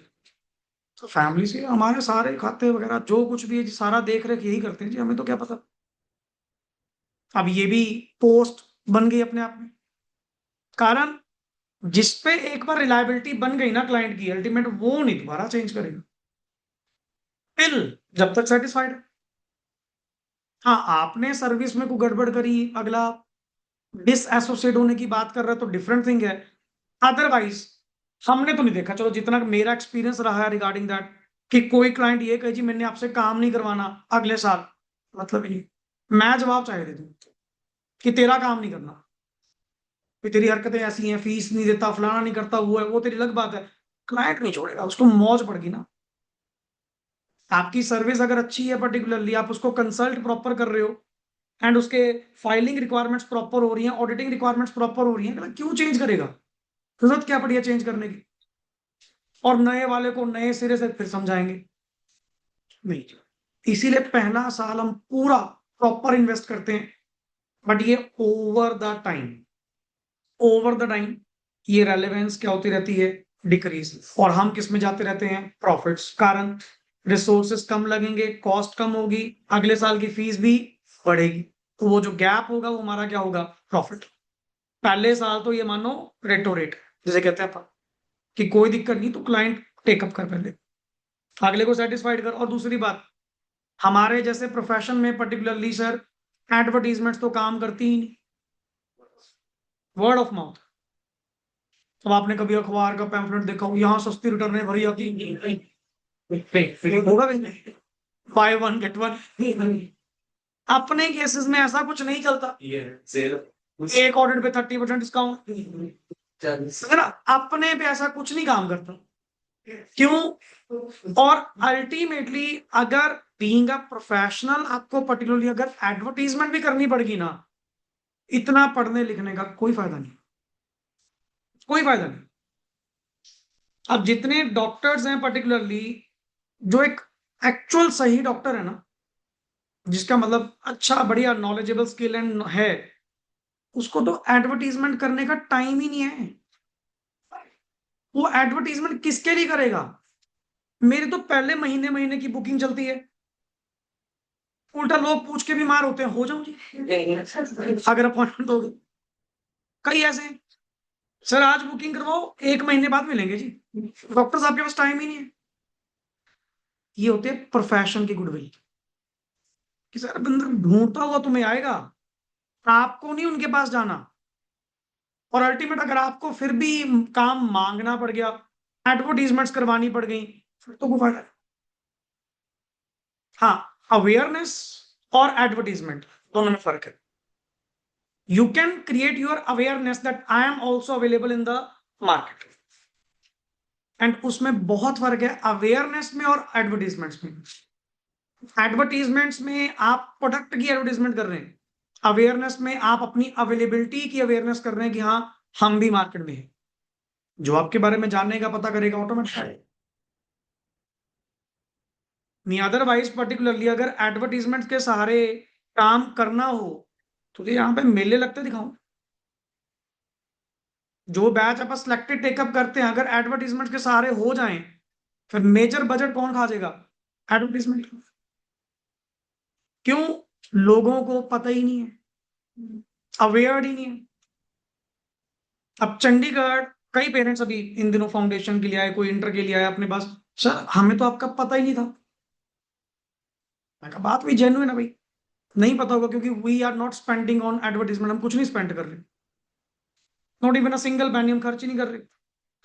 तो फैमिली से हमारे सारे खाते वगैरह जो कुछ भी है जी, सारा देख रेख यही करते हैं जी, हमें तो क्या पता। अब ये भी पोस्ट बन गई अपने आप में। कारण जिसपे एक बार रिलायबिलिटी बन गई ना क्लाइंट की, अल्टीमेट वो नहीं दोबारा चेंज करेगा टिल जब तक सेटिस्फाइड। हाँ, आपने सर्विस में कोई गड़बड़ करी, अगला डिसएसोसिएट होने की बात कर रहा है तो डिफरेंट थिंग है। अदरवाइज हमने तो नहीं देखा, चलो जितना मेरा एक्सपीरियंस रहा है रिगार्डिंग दैट, कि कोई क्लाइंट ये कहे जी मैंने आपसे काम नहीं करवाना अगले साल, मतलब ही नहीं। मैं जवाब चाहे दे दूं कि तेरा काम नहीं करना, कि तेरी हरकतें ऐसी हैं, फीस नहीं देता, फलाना नहीं करता, वो है वो तेरी अलग बात है। क्लाइंट नहीं छोड़ेगा, उसको मौज पड़ेगी ना। आपकी सर्विस अगर अच्छी है, पर्टिकुलरली आप उसको कंसल्ट प्रॉपर कर रहे हो एंड उसके फाइलिंग रिक्वायरमेंट्स प्रॉपर हो रही हैं, ऑडिटिंग रिक्वायरमेंट्स प्रॉपर हो रही हैं, अगला क्यों चेंज करेगा? जरूरत क्या पड़ी है चेंज करने की? और नए वाले को नए सिरे से फिर समझाएंगे नहीं। इसीलिए पहला साल हम पूरा प्रॉपर इन्वेस्ट करते हैं, बट ये ओवर द टाइम ये रेलेवेंस क्या होती रहती है? डिक्रीज। और हम किस में जाते रहते हैं? प्रॉफिट्स। कारण रिसोर्सेस कम लगेंगे, कॉस्ट कम होगी, अगले साल की फीस भी बढ़ेगी, तो वो जो गैप होगा वो हमारा क्या होगा? प्रॉफिट। पहले साल तो ये मानो रेटो रेट जैसे कहते हैं अपन कि कोई दिक्कत नहीं, तो क्लाइंट टेकअप कर पहले, अगले को सेटिस्फाइड कर। और दूसरी बात, हमारे जैसे प्रोफेशन में पर्टिकुलरली सर, एडवर्टीजमेंट्स तो काम करती ही नहीं, वर्ड ऑफ माउथ। अब आपने कभी अखबार का पैम्फलेट देखा हो, यहाँ सस्ती रिटर्न भरी आती होगा, बाय वन गेट वन। अपने केसेस में ऐसा कुछ नहीं चलता, एक ऑडिट पे 30% डिस्काउंट, है ना? अपने पे ऐसा कुछ नहीं काम करता। क्यों? और अल्टीमेटली अगर बीइंग अ प्रोफेशनल आपको पर्टिकुलरली अगर एडवर्टीजमेंट भी करनी पड़ेगी ना, इतना पढ़ने लिखने का कोई फायदा नहीं, कोई फायदा नहीं। अब जितने डॉक्टर्स हैं पर्टिकुलरली, जो एक एक्चुअल सही डॉक्टर है ना, जिसका मतलब अच्छा बढ़िया नॉलेजेबल स्किल एंड है, उसको तो एडवर्टीजमेंट करने का टाइम ही नहीं है। वो एडवर्टीजमेंट किसके लिए करेगा? मेरी तो पहले महीने महीने की बुकिंग चलती है, उल्टा लोग पूछ के बीमार होते हैं, हो जाऊं जी अगर अपॉइंटमेंट होगी। कई ऐसे हैं, सर आज बुकिंग करवाओ, एक महीने बाद मिलेंगे जी। डॉक्टर साहब के पास टाइम ही नहीं है। ये होते हैं प्रोफेशन की गुडविल, कि सर बंदा ढूंढता हुआ तुम्हें आएगा, आपको नहीं उनके पास जाना। और अल्टीमेट अगर आपको फिर भी काम मांगना पड़ गया, एडवर्टीजमेंट्स करवानी पड़ गई, फिर तो कोई फायदा नहीं। हाँ, अवेयरनेस और एडवर्टीजमेंट दोनों में फर्क है। You can create your awareness that I am also available in the market. And उसमें बहुत फर्क है अवेयरनेस में और एडवर्टीजमेंट्स में। एडवर्टीजमेंट्स में आप प्रोडक्ट की एडवर्टीजमेंट कर रहे हैं, अवेयरनेस में आप अपनी अवेलेबिलिटी की अवेयरनेस कर रहे हैं कि हाँ हम भी मार्केट में हैं। जो आपके बारे में जानने का पता करेगा ऑटोमेटिक नहीं। अदरवाइज पर्टिकुलरली अगर एडवर्टीजमेंट के सहारे काम करना हो तो यहाँ पे मेले लगते दिखाऊं। जो बैच अपन सिलेक्टेड टेकअप करते हैं, अगर एडवर्टीजमेंट के सहारे हो जाएं, फिर मेजर बजट कौन खा जाएगा? एडवर्टीजमेंट। क्यों? लोगों को पता ही नहीं है, अवेयर ही नहीं है। अब चंडीगढ़ कई पेरेंट्स अभी इन दिनों फाउंडेशन के लिए आए, कोई इंटर के लिए आया अपने पास, सर हमें तो आपका पता ही नहीं था। मैं कहा बात भी जेन्युइन है भाई, नहीं पता होगा क्योंकि we are not spending on advertisement, हम कुछ नहीं स्पेंड कर रहे, नॉट इवन अ सिंगल पैनी हम खर्च ही नहीं कर रहे।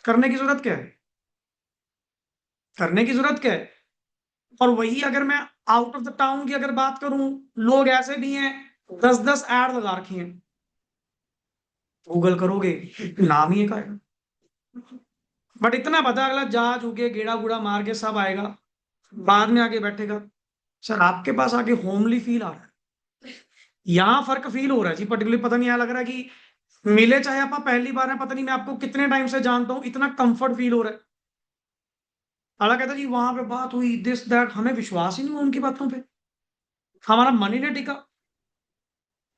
करने की जरूरत क्या है? करने की जरूरत क्या है? और वही अगर मैं आउट ऑफ द टाउन की अगर बात करूं, लोग ऐसे भी हैं 10-10 ऐड लगा रखी हैं, गूगल करोगे नाम ही एक आएगा। बट इतना पता अगला जा चुके गेड़ा गुड़ा मार के सब आएगा, बाद में आके बैठेगा, सर आपके पास आके होमली फील आ रहा है। यहाँ फर्क फील हो रहा है जी पर्टिकुलरली, पता नहीं यहाँ लग रहा है कि मिले चाहे आप पहली बार है, पता नहीं मैं आपको कितने टाइम से जानता हूँ, इतना कंफर्ट फील हो रहा है। अगला कहता जी वहां पे बात हुई दिस दैट, हमें विश्वास ही नहीं हुआ उनकी बातों पे, हमारा मन ही नहीं टिका।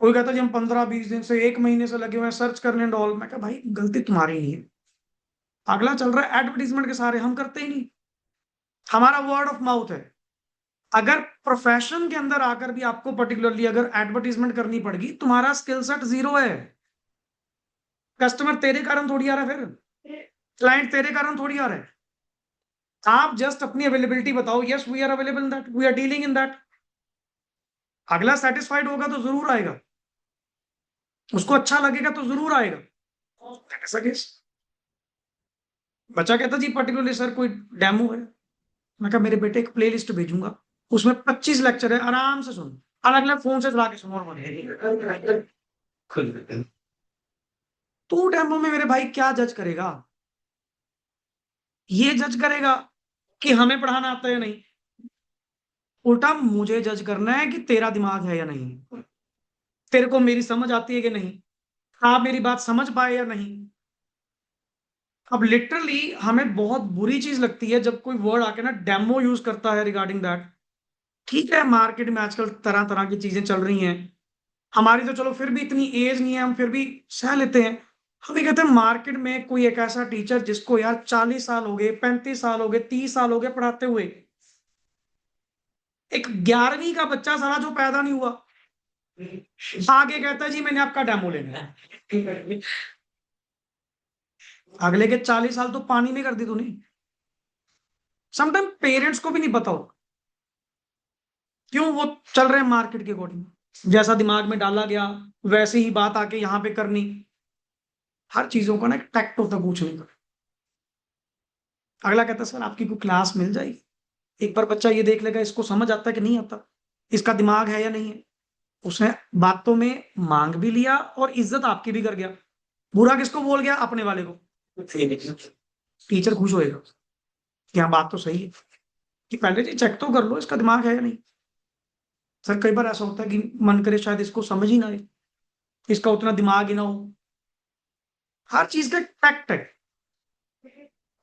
कोई कहता जी हम 15-20 दिन से 1 महीने से लगे हुए हैं सर्च करने एंड ऑल। मैं कहा भाई गलती तुम्हारी नहीं है, अगला चल रहा है एडवर्टीजमेंट के सारे, हम करते ही नहीं, हमारा वर्ड ऑफ माउथ है। अगर प्रोफेशन के अंदर आकर भी आपको पर्टिकुलरली अगर एडवर्टीजमेंट करनी पड़ेगी, तुम्हारा स्किल सेट जीरो है। कस्टमर तेरे कारण थोड़ी आ रहा है, फिर क्लाइंट तेरे कारण थोड़ी आ रहा है। आप जस्ट अपनी अवेलेबिलिटी बताओ, yes we are available in that, we are dealing in that. अगला सेटिस्फाइड होगा तो जरूर आएगा, उसको अच्छा लगेगा तो जरूर आएगा। ऐसा केस बच्चा कहता जी पर्टिकुलरली सर कोई डेमो है, मैं कहा मेरे बेटे एक प्ले लिस्ट भेजूंगा, उसमें 25 लेक्चर है, आराम से सुनो, अलग अलग फोन से चला के सुनो। तू डेमो में मेरे भाई क्या जज करेगा? ये जज करेगा कि हमें पढ़ाना आता है या नहीं, उल्टा मुझे जज करना है कि तेरा दिमाग है या नहीं, तेरे को मेरी समझ आती है कि नहीं, आप मेरी बात समझ पाए या नहीं। अब लिटरली हमें बहुत बुरी चीज लगती है जब कोई वर्ड आके ना डेमो यूज करता है रिगार्डिंग दैट। ठीक है, मार्केट में आजकल तरह तरह की चीजें चल रही हैं, हमारी तो चलो फिर भी इतनी एज नहीं है, हम फिर भी सह लेते हैं। हम ये कहते हैं मार्केट में कोई एक ऐसा टीचर जिसको यार 40 साल हो गए, 35 साल हो गए, 30 साल हो गए पढ़ाते हुए, एक 11वीं का बच्चा सारा जो पैदा नहीं हुआ आगे कहता है जी मैंने आपका डेमो लेना है। अगले के 40 साल तो पानी में कर दी तूने। समटाइम पेरेंट्स को भी नहीं पता हो क्यों, वो चल रहे हैं मार्केट के अकॉर्डिंग, जैसा दिमाग में डाला गया वैसे ही बात आके यहाँ पे करनी। हर चीजों का ना एक टैक्ट होता है पूछने का। अगला कहता है सर आपकी कोई क्लास मिल जाएगी, एक बार बच्चा ये देख लेगा इसको समझ आता है कि नहीं आता, इसका दिमाग है या नहीं है। उसने बातों में मांग भी लिया और इज्जत आपकी भी कर गया। बुरा किसको बोल गया? अपने वाले को। टीचर खुश होएगा कि हाँ बात तो सही है, कि पहले जी चेक तो कर लो इसका दिमाग है या नहीं। सर कई बार ऐसा होता है कि मन करे शायद इसको समझ ही ना आए, इसका उतना दिमाग ही ना हो। हर चीज का टैक्ट है।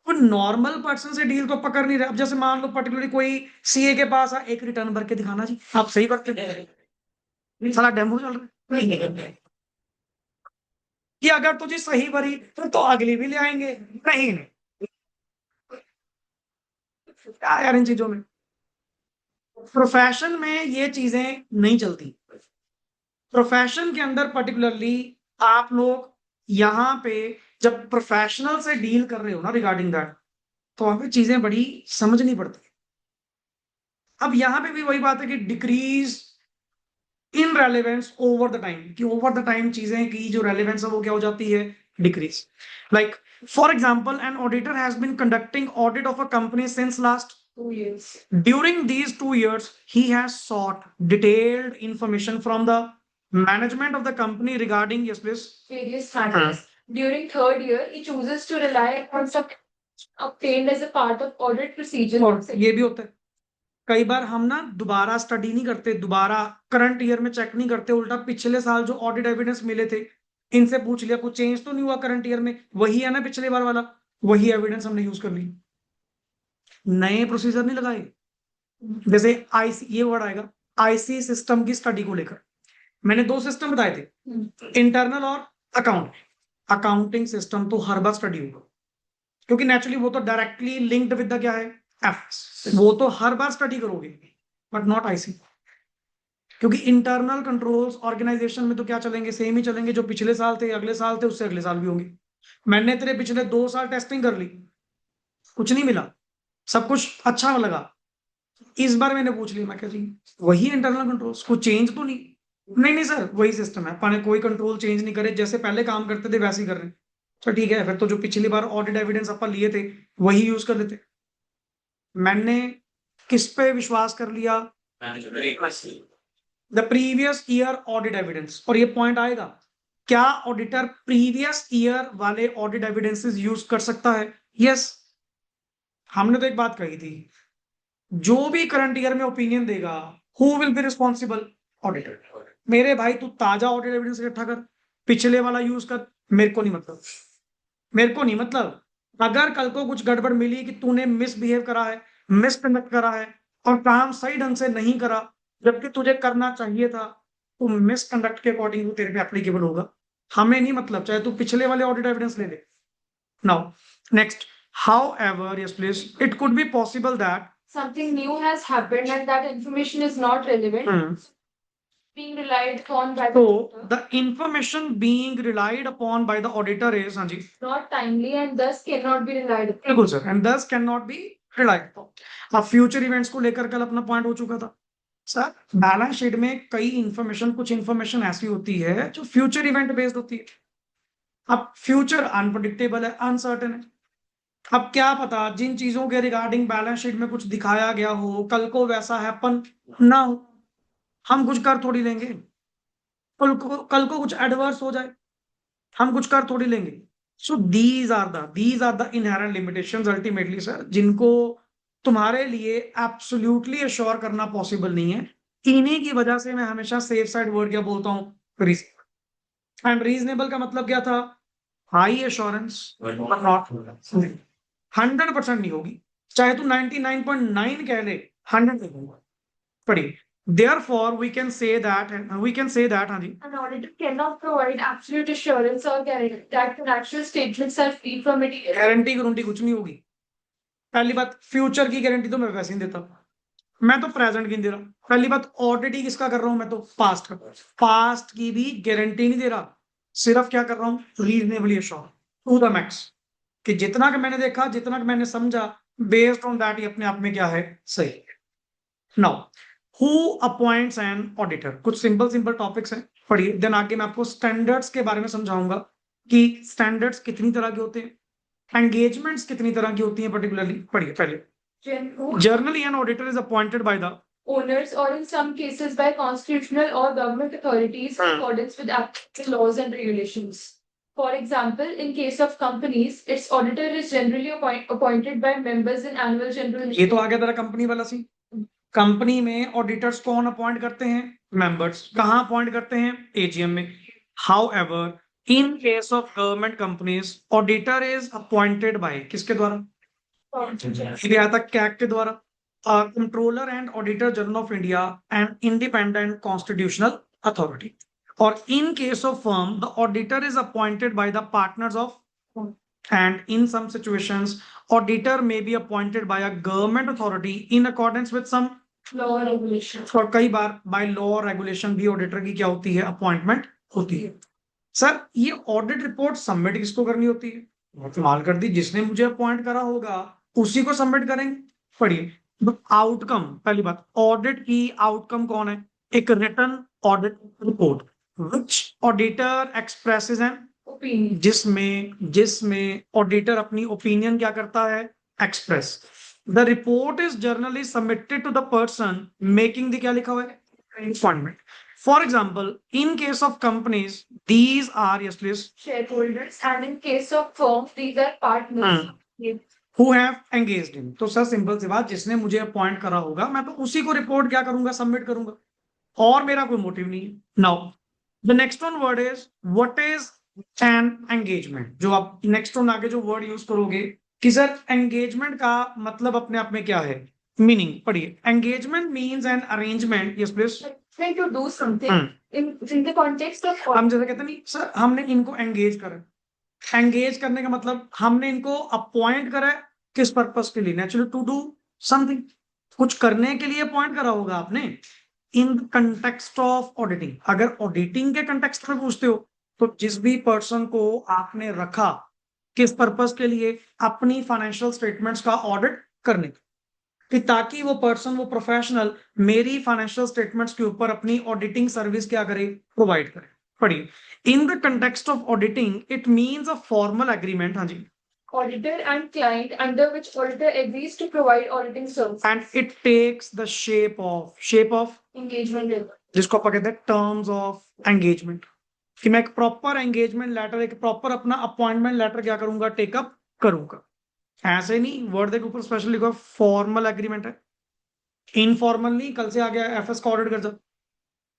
कोई नॉर्मल पर्सन से डील तो पकड़ नहीं रहा। अब जैसे मान लो पर्टिकुलरली कोई सीए के पास आ, एक रिटर्न भर के दिखाना जी आप सही करते हैं, साला डेमो चल रहा है कि अगर तुझे सही भरी तो अगली भी ले आएंगे। नहीं नहीं, क्या यार इन चीजों में, प्रोफेशन में ये चीजें नहीं चलती। प्रोफेशन के अंदर पर्टिकुलरली आप लोग यहाँ पे जब प्रोफेशनल से डील कर रहे हो ना रिगार्डिंग दैट, तो वहां पे चीजें बड़ी समझनी पड़ती है। अब यहाँ पे भी वही बात है कि decrease in relevance over the time, कि ओवर द टाइम चीजें की जो रेलेवेंस है वो क्या हो जाती है? Decrease. Like for example an auditor has been conducting audit of a company since last 2 years. during these 2 years he has sought detailed information from the management of the company regarding, yes please, Various matters. During third year, he chooses to rely on some obtained as a part of audit procedure. और ये भी होता है कई बार हम ना दोबारा study नहीं करते, दोबारा करंट ईयर में चेक नहीं करते, उल्टा पिछले साल जो ऑडिट एविडेंस मिले थे इनसे पूछ लिया कुछ चेंज तो नहीं हुआ करंट ईयर में, वही है ना पिछले बार वाला, वही एविडेंस हमने यूज कर ली, नए प्रोसीजर नहीं लगाए। जैसे आईसी, ये वर्ड आएगा आईसी सिस्टम की स्टडी को लेकर, मैंने 2 सिस्टम बताए थे, इंटरनल और अकाउंट। अकाउंटिंग सिस्टम तो हर बार स्टडी होगा क्योंकि नेचुरली वो तो डायरेक्टली लिंक्ड विद द क्या है? एफ, वो तो हर बार स्टडी करोगे, बट नॉट आईसी, क्योंकि इंटरनल कंट्रोल्स ऑर्गेनाइजेशन में तो क्या चलेंगे? सेम ही चलेंगे, जो पिछले साल थे, अगले साल थे, उससे अगले साल भी होंगे। मैंने तेरे पिछले 2 साल टेस्टिंग कर ली, कुछ नहीं मिला, सब कुछ अच्छा लगा, इस बार मैंने पूछ लिया, मैं क्या जी वही इंटरनल कंट्रोल्स, कुछ चेंज तो नहीं? नहीं नहीं सर वही सिस्टम है, अपने कोई कंट्रोल चेंज नहीं करे, जैसे पहले काम करते थे वैसे ही कर रहे हैं। तो ठीक है, फिर तो जो पिछली बार ऑडिट एविडेंस अपन लिए थे वही यूज कर लेते। मैंने किस पे विश्वास कर लिया? The previous year audit evidence. और ये पॉइंट आएगा, क्या ऑडिटर प्रीवियस ईयर वाले ऑडिट एविडेंसेस यूज कर सकता है? यस। हमने तो एक बात कही थी, जो भी करंट ईयर में ओपिनियन देगा, who will be responsible? Auditor. मेरे भाई तू ताजा ऑडिट एविडेंस इकट्ठा कर, पिछले वाला यूज कर, मेरे को नहीं मतलब, मेरे को नहीं मतलब। अगर कल को कुछ गड़बड़ मिली कि तूने मिसबिहेव करा है, मिसकंडक्ट करा है और काम सही ढंग से नहीं करा जबकि तुझे करना चाहिए था, तो मिसकंडक्ट के अकॉर्डिंग तेरे पे एप्लीकेबल होगा। हमें नहीं मतलब, चाहे तू पिछले वाले ऑडिट एविडेंस ले ले। Now next, however, yes please, it could be possible that Something new has happened and that information is not relevant. Being relied upon by the so auditor, the information being relied upon by the auditor is, हाँ जी not timely and thus cannot be relied upon. बिल्कुल sir, and thus cannot be relied upon। अब future events को लेकर कल अपना point हो चुका था सर, बैलेंस शीट में कई इंफॉर्मेशन, कुछ इंफॉर्मेशन ऐसी होती है जो फ्यूचर इवेंट बेस्ड होती है। अब फ्यूचर अनप्रेडिक्टेबल है, अनसर्टेन है। अब क्या पता जिन चीजों के रिगार्डिंग बैलेंस शीट में कुछ दिखाया गया हो कल को वैसा हैपन ना हो, हम कुछ कर थोड़ी लेंगे। कल को कुछ एडवर्स हो जाए, हम कुछ कर थोड़ी लेंगे। So these are the inherent limitations ultimately sir, जिनको तुम्हारे लिए एब्सोल्युटली अश्योर करना पॉसिबल नहीं है। इन्हीं की वजह से मैं हमेशा सेफ साइड वर्ड क्या बोलता हूँ, रीजनेबल। एंड रीजनेबल का मतलब क्या था, हाई एश्योरेंस बट नॉट 100% नहीं होगी, चाहे तू 99.9 कह ले, 100 नहीं होगा। पढ़िए, therefore we can say that हाँ जी, An auditor cannot provide absolute assurance or guarantee that financial statements are free from material. Guarantee guarantee कुछ नहीं होगी। पहली बात, फ्यूचर की गारंटी तो मैं वैसे ही देता, मैं तो प्रेजेंट की नहीं दे रहा। पहली बात, ऑडिट ही किसका कर रहा हूं मैं, तो पास्ट का। पास्ट की भी गारंटी नहीं दे रहा, सिर्फ क्या कर रहा हूं, reasonably assure to the max, कि जितना कि मैंने देखा, जितना कि मैंने समझा, बेस्ड ऑन दैट ये अपने आप में क्या है, सही है। Now who appoints an auditor, कुछ सिंपल सिंपल टॉपिक्स हैं, पढ़िए। देन आगे मैं आपको स्टैंडर्ड्स के बारे में समझाऊंगा कि स्टैंडर्ड्स कितनी तरह के होते हैं, एंगेजमेंट्स कितनी तरह की होती हैं पर्टिकुलरली। पढ़िए पहले, generally an auditor is appointed by the Owners, or in some cases by constitutional or government authorities in accordance with applicable laws and regulations. For example, in case of companies, its auditor is generally appointed by members in annual general ये तो आ गया तेरा company वाला सी। Company में auditors कौन appoint करते हैं, मेंबर्स। कहाँ अपॉइंट करते हैं, एजीएम में। However in case of government companies, auditor is appointed by किसके द्वारा, ये आता कैग के द्वारा, controller and auditor general of India and independent constitutional authority. और in case of firm, the auditor is appointed by the partners of, and in some situations auditor may be appointed by a government authority in accordance with some law or regulation. और कई बार by law और regulation भी auditor की क्या होती है, appointment होती है। सर ये ऑडिट रिपोर्ट सबमिट किसको करनी होती है, कमाल कर दी, जिसने मुझे अपॉइंट करा होगा उसी को सबमिट करेंगे। पढ़िए, आउटकम, पहली बात, ऑडिट की आउटकम कौन है, एक written audit report which auditor expresses an Opinion. जिसमें ऑडिटर अपनी ओपिनियन क्या करता है, express. The report is generally submitted to the person making the, क्या लिखा हुआ है, appointment. For example, in case of companies these are, yes please, Shareholders, and in case of firms, these are partners. Who have engaged in. तो sir simple सी बात, जिसने मुझे appoint करा होगा मैं तो उसी को रिपोर्ट क्या करूंगा, सबमिट करूंगा, और मेरा कोई मोटिव नहीं है। Now the next one word is what is an engagement. जो आप नेक्स्ट वन आगे जो वर्ड यूज करोगे कि सर एंगेजमेंट का मतलब अपने आप में क्या है, मीनिंग। पढ़िए, engagement means an arrangement, yes please, Trying to do something in the context of हम जैसे कहते नहीं सर, हमने इनको एंगेज करा। एंगेज करने का मतलब हमने इनको अपॉइंट करा है, किस पर्पस के लिए, नेचुरली टू डू समथिंग, कुछ करने के लिए अपॉइंट करा होगा आपने। इन कंटेक्स्ट ऑफ ऑडिटिंग, अगर ऑडिटिंग के कंटेक्स्ट में पूछते हो तो जिस भी पर्सन को आपने रखा किस पर्पस के लिए, अपनी फाइनेंशियल स्टेटमेंट्स का ऑडिट करने, कि ताकि वो पर्सन, वो प्रोफेशनल मेरी फाइनेंशियल स्टेटमेंट्स के ऊपर अपनी ऑडिटिंग सर्विस क्या करे, प्रोवाइड करे। पढ़िए, in the context of auditing it means a formal agreement, हाँ जी, auditor and client under which auditor agrees to provide auditing service. And it takes the shape of Engagement level. जिसको अपन कहते हैं terms of engagement, कि मैं एक proper engagement letter, एक proper अपना appointment letter क्या करूंगा, टेकअप करूंगा। ऐसे नहीं, वर्ड के ऊपर स्पेशल लिखो फॉर्मल एग्रीमेंट है, इनफॉर्मल नहीं, कल से आ गया एफएस का ऑडिट कर जा,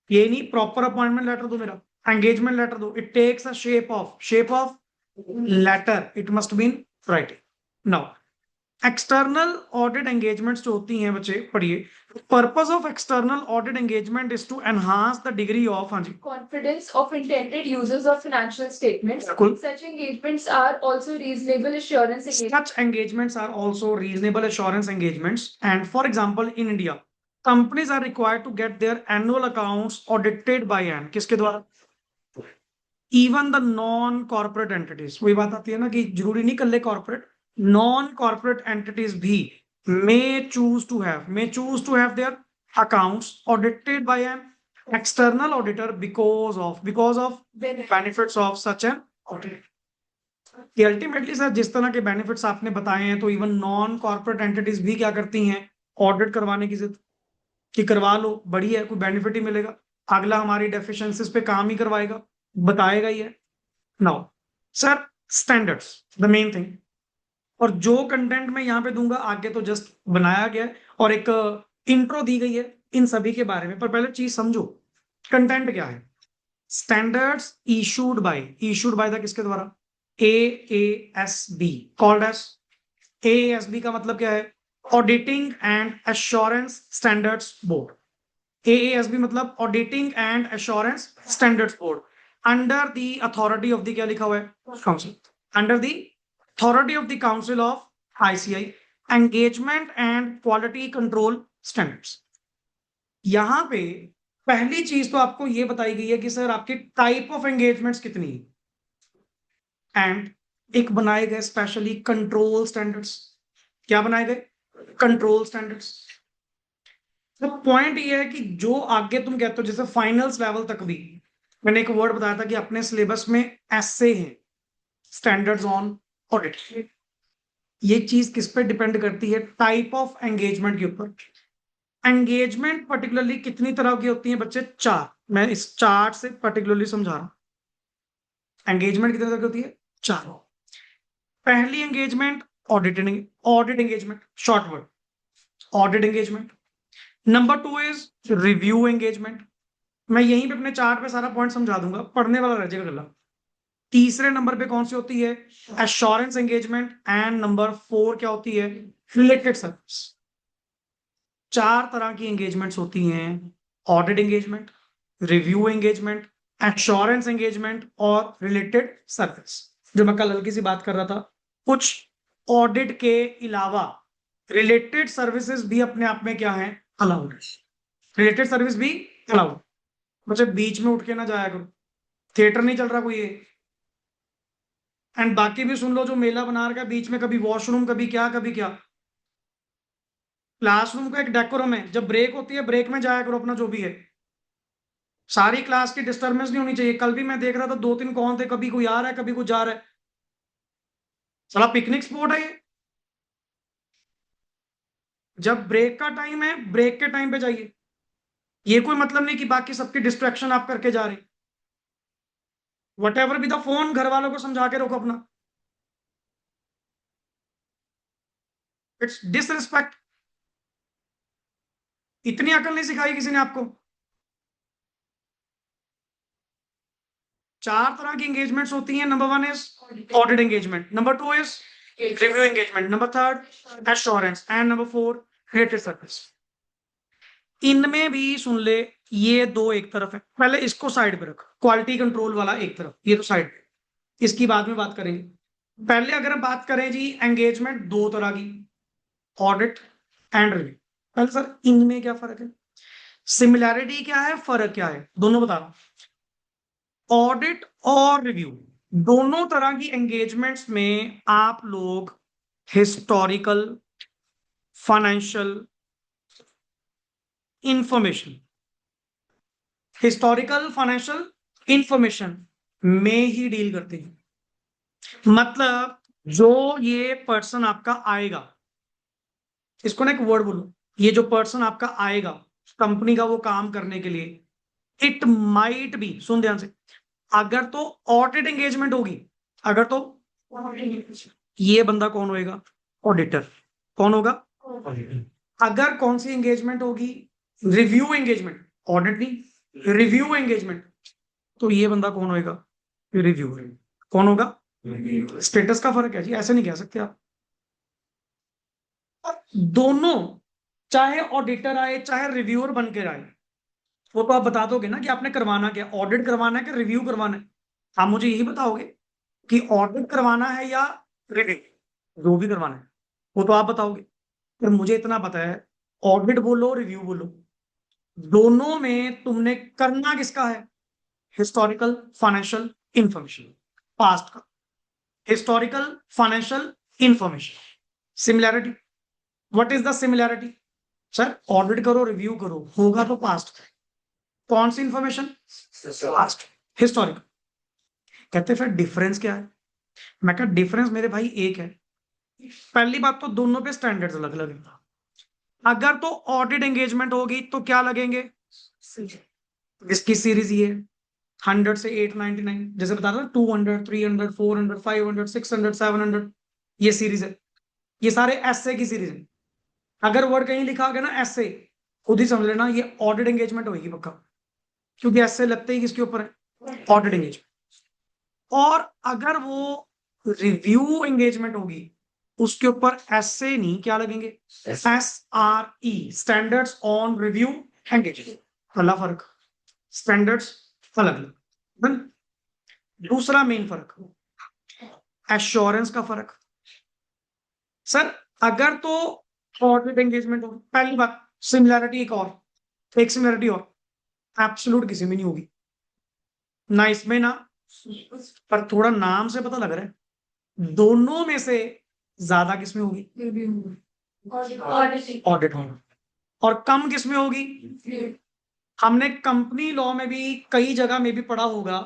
ये नहीं, प्रॉपर अपॉइंटमेंट लेटर दो, मेरा एंगेजमेंट लेटर दो, it takes a shape of letter, it must been writing. Now external audit engagements जो होती हैं बच्चे, पढ़िए, purpose of external audit engagement is to enhance the degree of, हाँ जी, Confidence of intended users of financial statements. Cool. Such engagements are also reasonable assurance engagements. such engagements are also reasonable assurance engagements, and for example in India companies are required to get their annual accounts audited by an, किसके द्वारा, even the non corporate entities। वही बात आती है ना कि जरूरी नहीं कल्ले कॉर्पोरेट, नॉन कॉर्पोरेट एंटिटीज भी may choose to have their accounts audited by an external auditor because of benefits of such an audit। कि अल्टीमेटली सर जिस तरह के बेनिफिट्स आपने बताए हैं, तो इवन नॉन कॉर्पोरेट एंटिटीज भी क्या करती हैं, ऑडिट करवाने की जिद, कि करवा लो, बढ़िया है, कोई बेनिफिट ही मिलेगा, अगला हमारी डेफिशिएंसीज पे काम ही करवाएगा, बताएगा ही है। Now sir standards the main thing. और जो कंटेंट मैं यहाँ पे दूंगा आगे तो जस्ट बनाया गया है और एक इंट्रो दी गई है इन सभी के बारे में, पर पहले चीज समझो कंटेंट क्या है। स्टैंडर्ड्स इशूड बाय द किसके द्वारा, AASB, कॉल्ड एज AASB का मतलब क्या है, auditing and assurance standards board. AASB मतलब auditing and assurance standards board, under the authority of the, क्या लिखा हुआ है, council, under the authority of the council of ICI, engagement and quality control standards. यहां पे पहली चीज तो आपको ये बताई गई है कि सर आपके टाइप ऑफ एंगेजमेंट्स कितनी है, एंड एक बनाए गए स्पेशली कंट्रोल स्टैंडर्ड्स। क्या बनाए गए, कंट्रोल स्टैंडर्ड्स। तो पॉइंट ये है कि जो आगे तुम कहते हो जैसे फाइनल्स लेवल तक भी, मैंने एक वर्ड बताया था कि अपने सिलेबस में ऐसे हैं स्टैंडर्ड्स ऑन ऑडिट। ये चीज किस पे डिपेंड करती है, टाइप ऑफ एंगेजमेंट के ऊपर। एंगेजमेंट पर्टिकुलरली कितनी तरह की होती है बच्चे, 4। मैं इस चार्ट से पर्टिकुलरली समझा रहा हूं। एंगेजमेंट कितनी तरह की होती है, 4। पहली engagement audit engagement, short word audit engagement. Number 2 is review engagement. मैं यहीं पे अपने चार्ट पे सारा पॉइंट समझा दूंगा, पढ़ने वाला रह जाएगा गला। तीसरे नंबर पे कौन सी होती है, एश्योरेंस एंगेजमेंट। एंड नंबर 4 क्या होती है, रिलेटेड सर्विस। 4 तरह की एंगेजमेंट्स होती हैं, audit engagement, review engagement, assurance engagement और रिलेटेड सर्विस। जो मैं कल हल्की सी बात कर रहा था, कुछ ऑडिट के अलावा रिलेटेड सर्विसेज भी अपने आप में क्या है, अलाउड। रिलेटेड सर्विस भी अलाउड। मुझे बीच में उठ के ना जाया करो, थिएटर नहीं चल रहा कोई ये। एंड बाकी भी सुन लो, जो मेला बना रखा है बीच में, कभी वॉशरूम, कभी क्या कभी क्या। क्लासरूम का एक डेकोरम है, जब ब्रेक होती है ब्रेक में जाया करो अपना जो भी है। सारी क्लास की डिस्टर्बेंस नहीं होनी चाहिए। कल भी मैं देख रहा था 2-3 कौन थे, कभी कोई आ रहा है कभी कोई जा रहा है। साला पिकनिक स्पॉट है ये। जब ब्रेक का टाइम है ब्रेक के टाइम पे जाइए। ये कोई मतलब नहीं कि बाकी सबकी डिस्ट्रैक्शन आप करके जा रहे। वट एवर भी द फोन, घर वालों को समझा के रखो अपना। It's disrespect. इतनी अकल नहीं सिखाई किसी ने आपको। 4 तरह की एंगेजमेंट्स होती हैं। Number 1 is audit engagement, number 2 is review engagement, number 3 assurance, and number 4 related service. इनमें भी सुन ले, ये दो एक तरफ है, पहले इसको साइड पे रख। क्वालिटी कंट्रोल वाला एक तरफ, ये तो साइड पे, इसकी बाद में बात करेंगे। पहले अगर हम बात करें जी, एंगेजमेंट 2 तरह की, ऑडिट एंड रिव्यू। पहले सर इनमें क्या फर्क है, सिमिलैरिटी क्या है, फर्क क्या है, दोनों बता रहा हूं। ऑडिट और रिव्यू दोनों तरह की एंगेजमेंट्स में आप लोग historical financial information, historical financial information में ही डील करते हैं। मतलब जो ये पर्सन आपका आएगा, इसको ना एक वर्ड बोलो, ये जो पर्सन आपका आएगा कंपनी का वो काम करने के लिए, इट माइट बी, सुन ध्यान से, अगर तो ऑडिट एंगेजमेंट होगी, अगर तो ये बंदा कौन होएगा, ऑडिटर। कौन होगा, अगर कौन सी एंगेजमेंट होगी, रिव्यू एंगेजमेंट, ऑडिट नहीं, रिव्यू एंगेजमेंट, तो ये बंदा कौन होएगा, रिव्यू। कौन होगा, स्टेटस का फर्क है जी, ऐसे नहीं कह सकते आप। दोनों, चाहे ऑडिटर आए चाहे रिव्यूअर बन के आए, वो तो आप बता दोगे ना कि आपने करवाना क्या, ऑडिट करवाना है कि रिव्यू करवाना है। आप मुझे यही बताओगे कि ऑडिट करवाना है या रिव्यू, जो भी करवाना है वो तो आप बताओगे। फिर मुझे इतना पता है, ऑडिट बोलो रिव्यू बोलो, दोनों में तुमने करना किसका है, हिस्टोरिकल फाइनेंशियल इंफॉर्मेशन, पास्ट का historical financial information. Similarity, what is the similarity, sir audit करो रिव्यू करो, होगा तो पास्ट, कौन सी इंफॉर्मेशन, पास्ट, हिस्टोरिकल। कहते फिर डिफरेंस क्या है, मैं कहा डिफरेंस मेरे भाई एक है। पहली बात तो दोनों पे स्टैंडर्ड्स अलग अलग है। अगर तो ऑडिट एंगेजमेंट होगी तो क्या लगेंगे, इसकी सीरीज ये, 100 से 899, जैसे बता रहा 200, 300, 400, 500, 600, 700, ये सीरीज है। ये सारे एसए की सीरीज है। अगर वर्ड कहीं लिखा गया ना एसए, खुद ही समझ लेना ये ऑडिट एंगेजमेंट होगी पक्का, क्योंकि एसए लगते ही किसके ऊपर है, ऑडिट एंगेजमेंट। और अगर वो रिव्यू एंगेजमेंट होगी, उसके ऊपर एसए नहीं, क्या लगेंगे, SRE, standards on review engagement. पहला फर्क, स्टैंडर्ड्स अलग अलग। दूसरा मेन फर्क, एश्योरेंस का फर्क। सर अगर तो ऑडिट एंगेजमेंट हो, पहली बात सिमिलैरिटी, एक सिमिलैरिटी और एब्सोल्यूट किसी में नहीं होगी, ना इसमें ना, पर थोड़ा नाम से पता लग रहा है दोनों में से ज्यादा किसमें होगी, ऑडिट होगा, और कम किसमें होगी। हमने कंपनी लॉ में भी कई जगह में भी पढ़ा होगा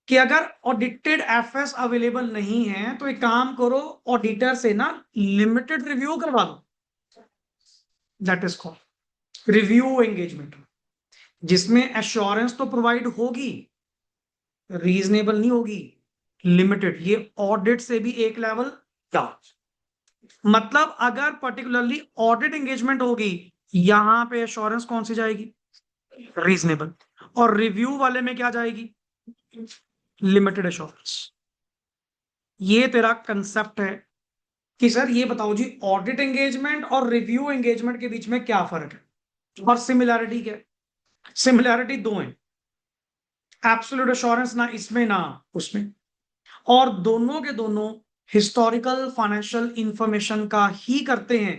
कि अगर ऑडिटेड एफएस अवेलेबल नहीं है तो एक काम करो, ऑडिटर से ना लिमिटेड रिव्यू करवा दो, that is called review engagement, जिसमें एश्योरेंस तो प्रोवाइड होगी, रीजनेबल नहीं होगी, लिमिटेड। ये ऑडिट से भी एक लेवल डाउन। मतलब अगर पर्टिकुलरली ऑडिट एंगेजमेंट होगी, यहां पे एश्योरेंस कौन सी जाएगी, रीजनेबल, और रिव्यू वाले में क्या जाएगी, लिमिटेड एश्योरेंस। ये तेरा कंसेप्ट है कि सर ये बताओ जी ऑडिट एंगेजमेंट और रिव्यू एंगेजमेंट के बीच में क्या फर्क है और सिमिलैरिटी क्या है। सिमिलैरिटी दो है, एब्सोल्यूट एश्योरेंस ना इसमें ना उसमें, और दोनों के दोनों हिस्टोरिकल फाइनेंशियल इंफॉर्मेशन का ही करते हैं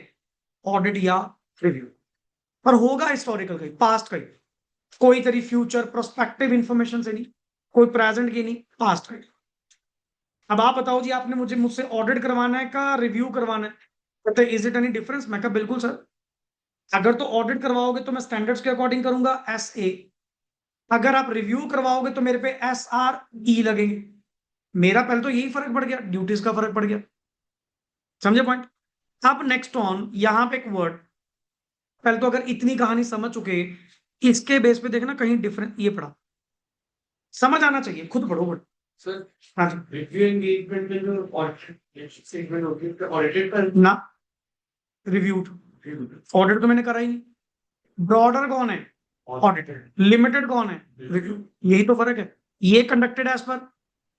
ऑडिट या रिव्यू, पर होगा हिस्टोरिकल का ही, पास्ट का ही, कोई तेरी फ्यूचर प्रोस्पेक्टिव इंफॉर्मेशन से नहीं, कोई प्रेजेंट की नहीं, पास्ट का ही। अब आप बताओ जी आपने मुझसे ऑडिट करवाना है का रिव्यू करवाना है, कहते इज इट एनी डिफरेंस, मैं कहा बिल्कुल सर, अगर तो ऑडिट करवाओगे तो मैं स्टैंडर्ड्स के अकॉर्डिंग करूंगा SA, अगर आप रिव्यू करवाओगे तो मेरे पे SRE लगेंगे। मेरा पहले तो यही फर्क पड़ गया, ड्यूटीज का फर्क पड़ गया, समझे पॉइंट। अब नेक्स्ट ऑन यहां पे एक वर्ड, पहले तो अगर इतनी कहानी समझ चुके, इसके बेस पे देखना कहीं डिफरेंट ये पढ़ा, समझ आना चाहिए, खुद पढ़ो वर्ड। सर हाँ जी, रिव्यू एंगेजमेंट में जो ऑडिट स्टेटमेंट होती है उसका ऑडिटेड पर ना रिव्यूड, ऑडिट तो मैंने करा ही नहीं। ब्रॉडर कौन है, ऑडिटेड, लिमिटेड कौन है, रिव्यू, यही तो फर्क है। ये कंडक्टेड एज पर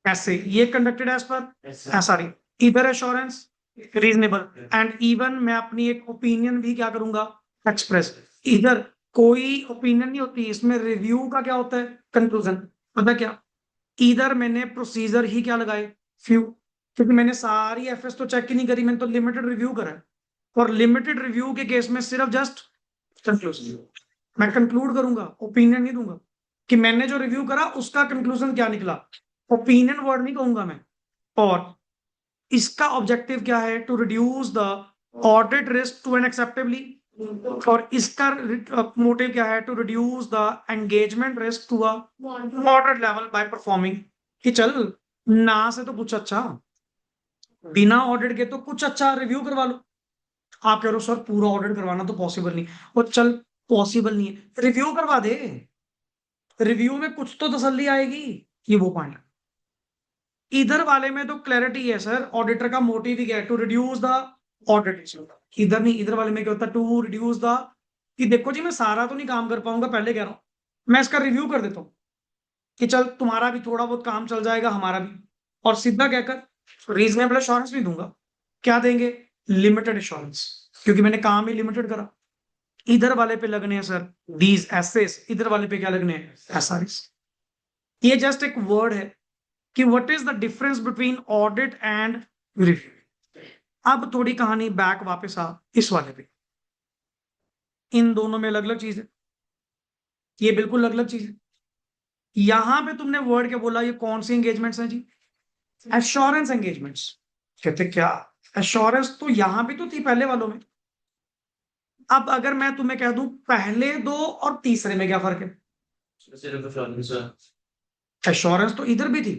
ऐसे, ये कंडक्टेड एज पर SRE, इधर एश्योरेंस रीजनेबल, एंड इवन मैं अपनी एक ओपिनियन भी क्या करूंगा, एक्सप्रेस। इधर कोई ओपिनियन नहीं होती, इसमें रिव्यू का क्या होता है, कंक्लूजन। पता क्या, इधर मैंने प्रोसीजर ही क्या लगाए, फ्यू, क्योंकि मैंने सारी एफएस तो चेक ही नहीं करी, मैंने तो लिमिटेड रिव्यू करा है, और लिमिटेड रिव्यू के केस में सिर्फ जस्ट कंक्लूजन, मैं कंक्लूड करूंगा, ओपिनियन नहीं दूंगा कि मैंने जो रिव्यू करा उसका कंक्लूजन क्या निकला, ओपिनियन वर्ड नहीं कहूंगा मैं। और इसका ऑब्जेक्टिव क्या है, to reduce the audit risk to an acceptably, और इसका मोटिव क्या है, to reduce the engagement risk to a moderate level by performing, कि चल ना से तो कुछ अच्छा, बिना ऑडिट के तो कुछ अच्छा रिव्यू करवा लो। आप कह रहे हो सर पूरा ऑडिट करवाना तो पॉसिबल नहीं, और चल पॉसिबल नहीं है, रिव्यू करवा दे, रिव्यू में कुछ तो तसल्ली आएगी, ये वो पॉइंट। इधर वाले में तो क्लैरिटी है सर, ऑडिटर का मोटिव ही क्या है, टू रिड्यूस द ऑडिट। इधर नहीं, इधर वाले में क्या होता है, टू रिड्यूस द, कि देखो जी मैं सारा तो नहीं काम कर पाऊंगा, पहले कह रहा हूं मैं इसका रिव्यू कर देता हूं कि चल तुम्हारा भी थोड़ा बहुत काम चल जाएगा, हमारा भी, और सीधा कहकर रीजनेबल एश्योरेंस भी दूंगा। क्या देंगे, लिमिटेड एश्योरेंस, क्योंकि मैंने काम ही लिमिटेड करा। इधर वाले पे लगने हैं सर दीज एसेस, इधर वाले पे क्या लगने हैं, SREs। ये जस्ट एक वर्ड है कि what is the difference between audit and review. अब थोड़ी कहानी बैक वापस आ इस वाले पे, इन दोनों में अलग अलग चीज है, ये बिल्कुल अलग अलग चीज है। यहां पे तुमने वर्ड क्या बोला, ये कौन सी एंगेजमेंट्स हैं जी, एश्योरेंस एंगेजमेंट्स। कहते क्या, एश्योरेंस तो यहां भी तो थी पहले वालों में। अब अगर मैं तुम्हें कह दूं पहले दो और तीसरे में क्या फर्क है, सिर्फ एश्योरेंस है। एश्योरेंस तो इधर भी थी,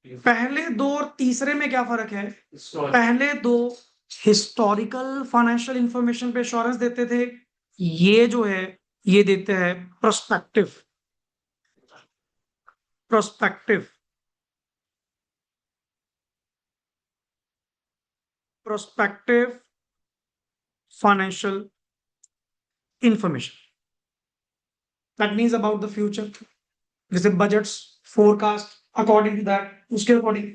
पहले दो और तीसरे में क्या फर्क है, Historic. पहले दो हिस्टोरिकल फाइनेंशियल इंफॉर्मेशन पे एश्योरेंस देते थे, ये जो है ये देते हैं prospective. Prospective financial information, that means about the future, जैसे budgets, forecast, according to that, उसके अकॉर्डिंग,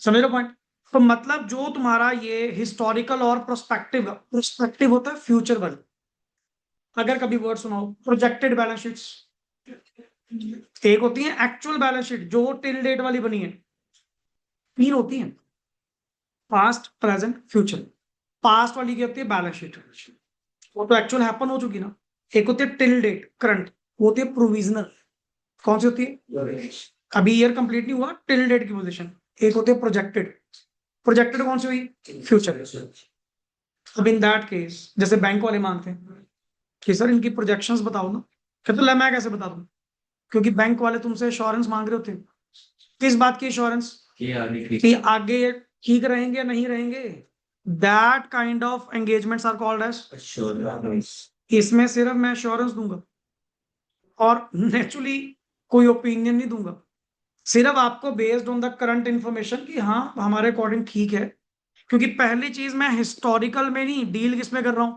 समझ लो पॉइंट। तो मतलब जो तुम्हारा ये हिस्टोरिकल और प्रोस्पेक्टिव होता है फ्यूचर वाले। अगर कभी वर्ड सुनाओ, प्रोजेक्टेड बैलेंस शीट्स, एक होती है एक्चुअल बैलेंस शीट जो टिल डेट वाली बनी है, तीन होती है, पास्ट, प्रेजेंट, फ्यूचर। पास्ट वाली क्या होती है? बैलेंस शीट, वो तो एक्चुअल हैपन हो चुकी ना। एक होती है टिल डेट, करंट, वो होती है प्रोविजनल। कौन सी होती है? अभी ईयर कंप्लीट नहीं हुआ, टिल डेट की पोजीशन। एक होती है प्रोजेक्टेड, प्रोजेक्टेड कौन सी हुई? फ्यूचर। अब इन दैट केस जैसे बैंक वाले मांगते हैं कि सर इनकी प्रोजेक्शंस बताओ ना, कहते ला मैं कैसे बता दूं, क्योंकि बैंक वाले तुमसे एश्योरेंस मांग रहे होते हैं। किस बात की एश्योरेंस? कि आगे ठीक रहेंगे या नहीं रहेंगे। That kind of engagements are called as, इसमें सिर्फ मैं एश्योरेंस दूंगा और नेचुरली कोई ओपिनियन नहीं दूंगा, सिर्फ आपको based on the current information कि हाँ हमारे अकॉर्डिंग ठीक है। क्योंकि पहली चीज मैं हिस्टोरिकल में नहीं डील किसमें कर रहा हूं,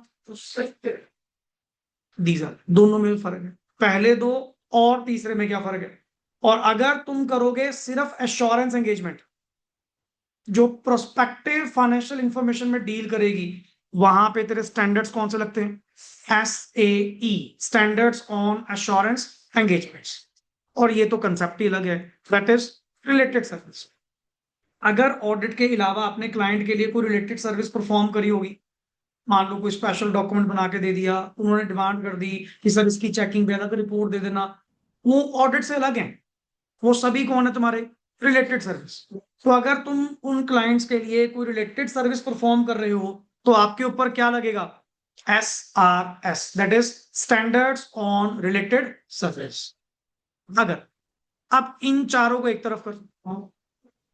दीजर दोनों में फर्क है, पहले दो और तीसरे में क्या फर्क है। और अगर तुम करोगे सिर्फ एश्योरेंस एंगेजमेंट जो प्रोस्पेक्टिव फाइनेंशियल इंफॉर्मेशन में डील करेगी, वहां पे तेरे स्टैंडर्ड्स कौन से लगते हैं? SAE, standards on assurance engagements. और ये तो कंसेप्ट ही अलग है, दैट इज रिलेटेड सर्विस। अगर ऑडिट के अलावा अपने क्लाइंट के लिए कोई रिलेटेड सर्विस परफॉर्म करी होगी, मान लो कोई स्पेशल डॉक्यूमेंट बना के दे दिया, उन्होंने डिमांड कर दी कि सर इसकी चेकिंग पे अलग रिपोर्ट दे देना, वो ऑडिट से अलग है। वो सभी कौन है तुम्हारे? Related service. तो अगर तुम उन क्लाइंट्स के लिए कोई रिलेटेड सर्विस परफॉर्म कर रहे हो तो आपके ऊपर क्या लगेगा? SRS, that is standards on related service. अगर अब इन चारों को एक तरफ कर,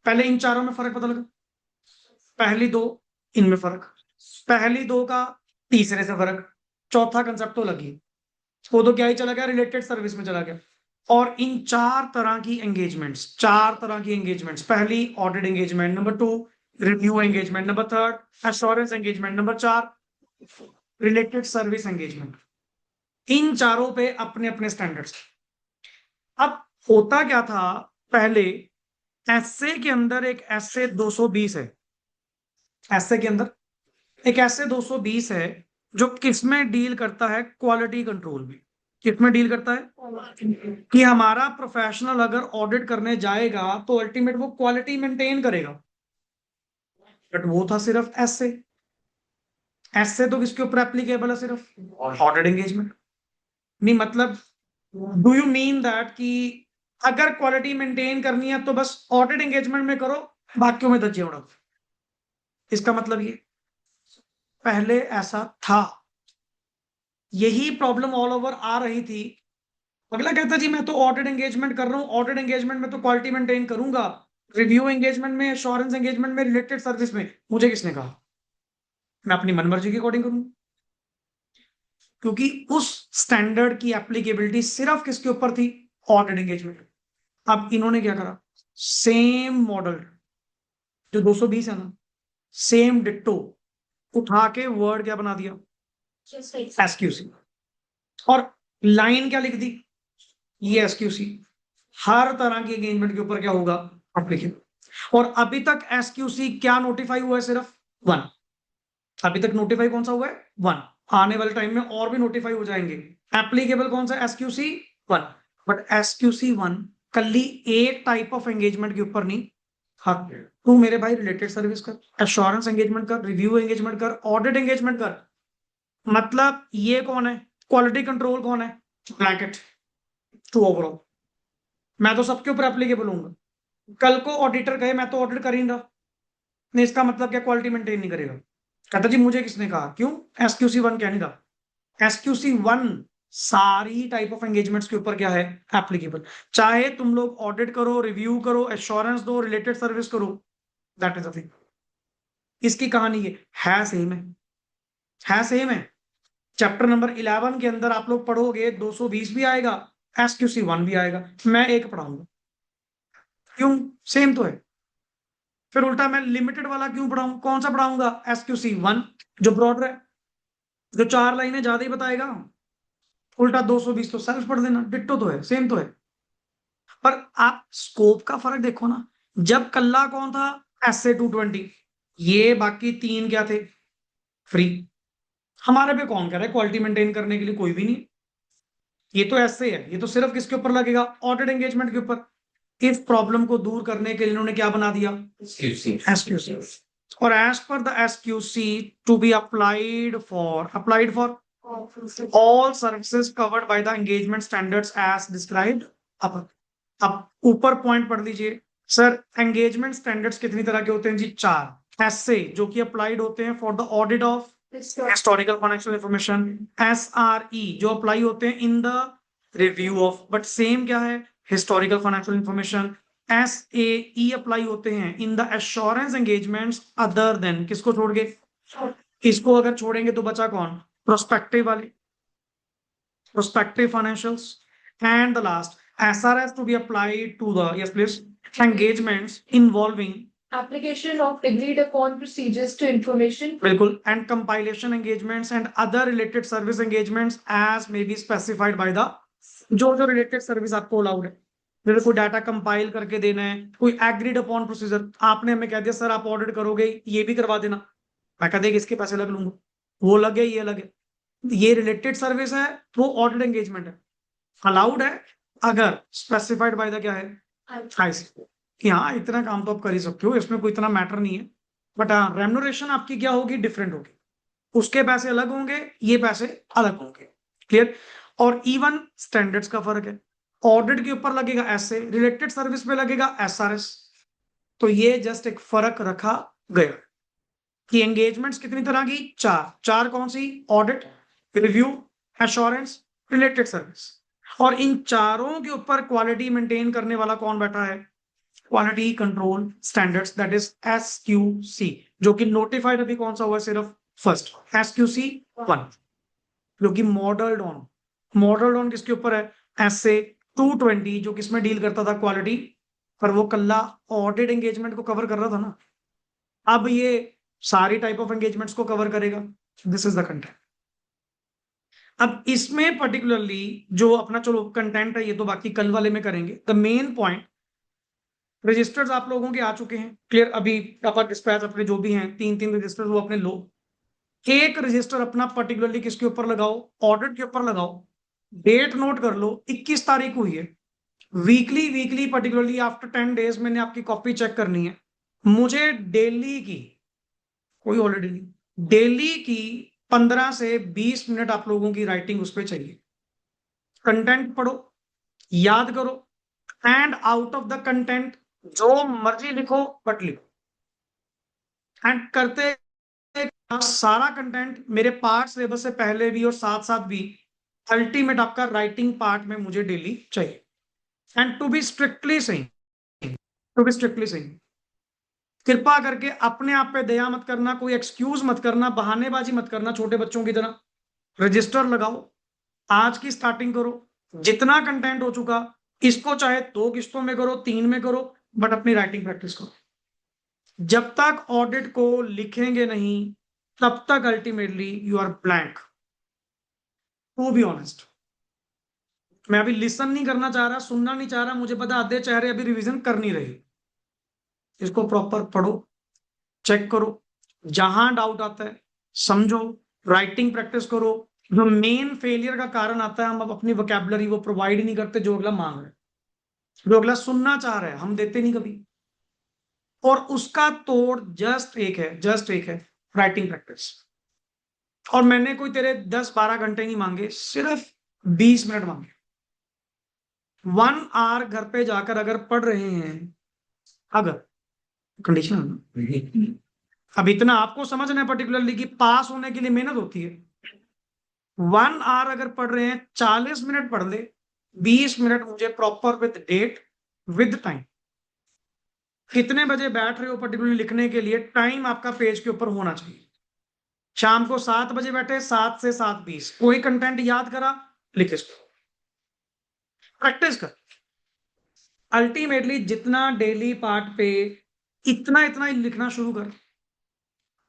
पहले इन चारों में फर्क पता लगा, पहली दो इनमें फर्क, पहली दो का तीसरे से फर्क, चौथा कंसेप्ट तो लगी, वो तो क्या ही चला गया, रिलेटेड सर्विस में चला गया। और इन चार तरह की एंगेजमेंट्स, पहली audit engagement, number 2 review engagement, number 3 assurance engagement, number 4 related service engagement. इन चारों पे अपने अपने स्टैंडर्ड्स। अब होता क्या था पहले, एसए के अंदर एक एसए 220 है, एसए के अंदर एक एसए 220 है जो किसमें डील करता है? क्वालिटी कंट्रोल में। किसमें डील करता है? कि हमारा प्रोफेशनल अगर ऑडिट करने जाएगा तो अल्टीमेट वो क्वालिटी मेंटेन करेगा। बट वो था सिर्फ एसए, एसए तो किसके ऊपर एप्लीकेबल है? सिर्फ ऑडिट एंगेजमेंट। नहीं मतलब, डू यू मीन दैट कि अगर क्वालिटी मेंटेन करनी है तो बस ऑडिट एंगेजमेंट में करो, बाकियों में धज्जियां उड़ाओ? इसका मतलब ये पहले ऐसा था, यही प्रॉब्लम ऑल ओवर आ रही थी। अगला कहता जी मैं तो ऑडिट एंगेजमेंट कर रहा हूँ, ऑडिट एंगेजमेंट में तो क्वालिटी मेंटेन करूंगा, रिव्यू एंगेजमेंट में, एश्योरेंस एंगेजमेंट में, रिलेटेड सर्विस में मुझे किसने कहा मैं अपनी मनमर्जी के अकॉर्डिंग करूंगा? क्योंकि उस स्टैंडर्ड की एप्लीकेबिलिटी सिर्फ किसके ऊपर थी? Audit engagement. अब इन्होंने क्या करा, सेम मॉडल जो 220 है ना, सेम डिट्टो उठा के वर्ड क्या बना दिया? SQC। और लाइन क्या लिख दी? ये SQC हर तरह की एंगेजमेंट के ऊपर क्या होगा? एप्लीकेबल। और अभी तक SQC क्या नोटिफाई हुआ है? सिर्फ 1। अभी तक नोटिफाई कौन सा हुआ है? 1। आने वाले टाइम में और भी नोटिफाई हो जाएंगे। एप्लीकेबल कौन सा? SQC 1। बट SQC 1 कल्ली एक टाइप ऑफ एंगेजमेंट के ऊपर नहीं। हाँ, तू मेरे भाई रिलेटेड सर्विस कर, एश्योरेंस एंगेजमेंट कर, रिव्यू एंगेजमेंट कर, ऑडिट एंगेजमेंट कर। मतलब ये कौन है? क्वालिटी कंट्रोल कौन है? ब्लैकेट टू ओवरऑल। मैं तो सबके ऊपर एप्लीकेबल हूँ। कल को ऑडिटर कहे मैं तो ऑडिट कर ही नहीं रहा, नहीं इसका मतलब क्या? क्वालिटी मेंटेन नहीं करेगा। कहता जी मुझे किसने कहा? क्यों? SQC 1 क्या नहीं था? SQC 1 सारी टाइप ऑफ एंगेजमेंट्स के ऊपर क्या है? एप्लीकेबल। चाहे तुम लोग ऑडिट करो, रिव्यू करो, एश्योरेंस दो, रिलेटेड सर्विस करो, दैट इज द थिंग। इसकी कहानी ये है, सेम है सेम है। चैप्टर नंबर 11 के अंदर आप लोग पढ़ोगे 220 भी आएगा, SQC1 भी आएगा, मैं एक पढ़ाऊंगा, क्यों, सेम तो है। फिर उल्टा मैं लिमिटेड वाला क्यों पढ़ाऊं, कौन सा पढ़ाऊंगा, SQC1 जो ब्रॉडर है, जो 4 लाइनें ज्यादा ही बताएगा। उल्टा 220 तो सेल्फ पढ़ देना, डिट्टो तो है, सेम तो है। पर आप स्कोप का फर्क देखो ना, जब कल्ला कौन था, SA220, ये बाकी 3 क्या थे, फ्री। हमारे पे कौन कह रहा है क्वालिटी मेंटेन करने के लिए, कोई भी नहीं। ये तो ऐसे है, ये तो सिर्फ किसके ऊपर लगेगा, ऑडिट एंगेजमेंट के ऊपर। इस प्रॉब्लम को दूर करने के लिए इन्होंने क्या बना दिया, SQC। और as per the SQC to be applied for all services covered by the engagement standards as described अब ऊपर पॉइंट पढ़ लीजिए सर। एंगेजमेंट स्टैंडर्ड्स कितनी तरह के होते हैं जी, 4 ऐसे जो कि अप्लाइड होते हैं for the audit of historical financial information. SRE जो अप्लाई होते हैं in the review of, but same क्या है, historical financial information. SAE apply होते हैं in the assurance engagements other than, किसको छोड़ के, इसको अगर छोड़ेंगे तो बचा कौन, prospective वाले, prospective financials, and the last SRS to be applied to the, yes please, engagements involving Application of agreed upon procedures to information. बिल्कुल, and compilation engagements and other related service engagements as may be specified by the, जो related service आपको allowed है, जैसे कोई data compile करके देना है, कोई एग्रीड अपॉन प्रोसीजर, आपने हमें कह दिया सर आप ऑडिट करोगे ये भी करवा देना, मैं कह देगा इसके पैसे लग लूंगा, वो लगे ये लगे, ये रिलेटेड सर्विस है, वो ऑडिट एंगेजमेंट है, अलाउड है अगर स्पेसिफाइड बाय द क्या है, IC, कि हाँ इतना काम तो आप कर ही सकते हो, इसमें कोई इतना मैटर नहीं है। बट हाँ रेम्यूनरेशन आपकी क्या होगी, डिफरेंट होगी, उसके पैसे अलग होंगे, ये पैसे अलग होंगे, क्लियर। और इवन स्टैंडर्ड्स का फर्क है, ऑडिट के ऊपर लगेगा SA, रिलेटेड सर्विस पे लगेगा SRS। तो ये जस्ट एक फर्क रखा गया कि एंगेजमेंट्स कितनी तरह की, 4 कौन सी, audit, review, assurance, related service. और इन चारों के ऊपर क्वालिटी मेंटेन करने वाला कौन बैठा है, quality control standards, that is SQC, जो कि नोटिफाइड अभी कौन सा हुआ, सिर्फ फर्स्ट SQC1, जो कि मॉडल्ड ऑन किसके ऊपर है, SA220, जो किसमें डील करता था, क्वालिटी, पर वो कल्ला ऑडिट एंगेजमेंट को कवर कर रहा था ना, अब ये सारी टाइप ऑफ एंगेजमेंट्स को कवर करेगा। This is the content. अब इसमें पर्टिकुलरली जो अपना चलो कंटेंट है, ये तो बाकी कल वाले में करेंगे। द मेन पॉइंट, रजिस्टर्स आप लोगों के आ चुके हैं, क्लियर। अभी अपन डिस्पैच अपने जो भी हैं 3 रजिस्टर्स वो अपने लो, एक रजिस्टर अपना पर्टिकुलरली किसके ऊपर लगाओ, ऑडिट के ऊपर लगाओ, डेट नोट कर लो, 21 तारीख हुई है। वीकली पर्टिकुलरली आफ्टर 10 डेज मैंने आपकी कॉपी चेक करनी है, मुझे डेली की, कोई हॉलीडे नहीं, डेली की 15 से 20 मिनट आप लोगों की राइटिंग उस पर चाहिए। कंटेंट पढ़ो, याद करो, and out of the content जो मर्जी लिखो बट लिखो। एंड करते सारा कंटेंट मेरे पार्ट सिलेबस से पहले भी और साथ साथ भी अल्टीमेट आपका राइटिंग पार्ट में मुझे डेली चाहिए। एंड टू बी स्ट्रिक्टली सही, कृपा करके अपने आप पे दया मत करना, कोई एक्सक्यूज मत करना, बहानेबाजी मत करना छोटे बच्चों की तरह। रजिस्टर लगाओ, आज की स्टार्टिंग करो, जितना कंटेंट हो चुका इसको चाहे 2 किस्तों में करो, 3 में करो, बट अपनी राइटिंग प्रैक्टिस करो। जब तक ऑडिट को लिखेंगे नहीं तब तक ultimately you are blank, to be honest. मैं अभी लिसन नहीं करना चाह रहा, सुनना नहीं चाह रहा, मुझे पता आधे चेहरे अभी रिवीजन कर नहीं रहे। इसको प्रॉपर पढ़ो, चेक करो, जहां डाउट आता है समझो, राइटिंग प्रैक्टिस करो। जो मेन फेलियर का कारण आता है, हम अब अपनी वोकैबुलरी वो प्रोवाइड ही नहीं करते जो अगला मांग रहा है, जो अगला सुनना चाह रहा है, हम देते नहीं कभी। और उसका तोड़ जस्ट एक है राइटिंग प्रैक्टिस। और मैंने कोई तेरे 10-12 घंटे नहीं मांगे, सिर्फ 20 मिनट मांगे। 1 आवर घर पे जाकर अगर पढ़ रहे हैं, अगर कंडीशन, अब इतना आपको समझना है पर्टिकुलरली कि पास होने के लिए मेहनत होती है। 1 आवर अगर पढ़ रहे हैं, 40 मिनट पढ़ ले, 20 मिनट मुझे proper with date with time, कितने बजे बैठ रहे हो पर्टिकुलरली लिखने के लिए, टाइम आपका पेज के ऊपर होना चाहिए। शाम को 7 बजे बैठे, 7 से 7:20 कोई कंटेंट याद करा, लिख इसको। प्रैक्टिस कर। अल्टीमेटली जितना डेली पार्ट पे इतना इतना ही लिखना शुरू कर,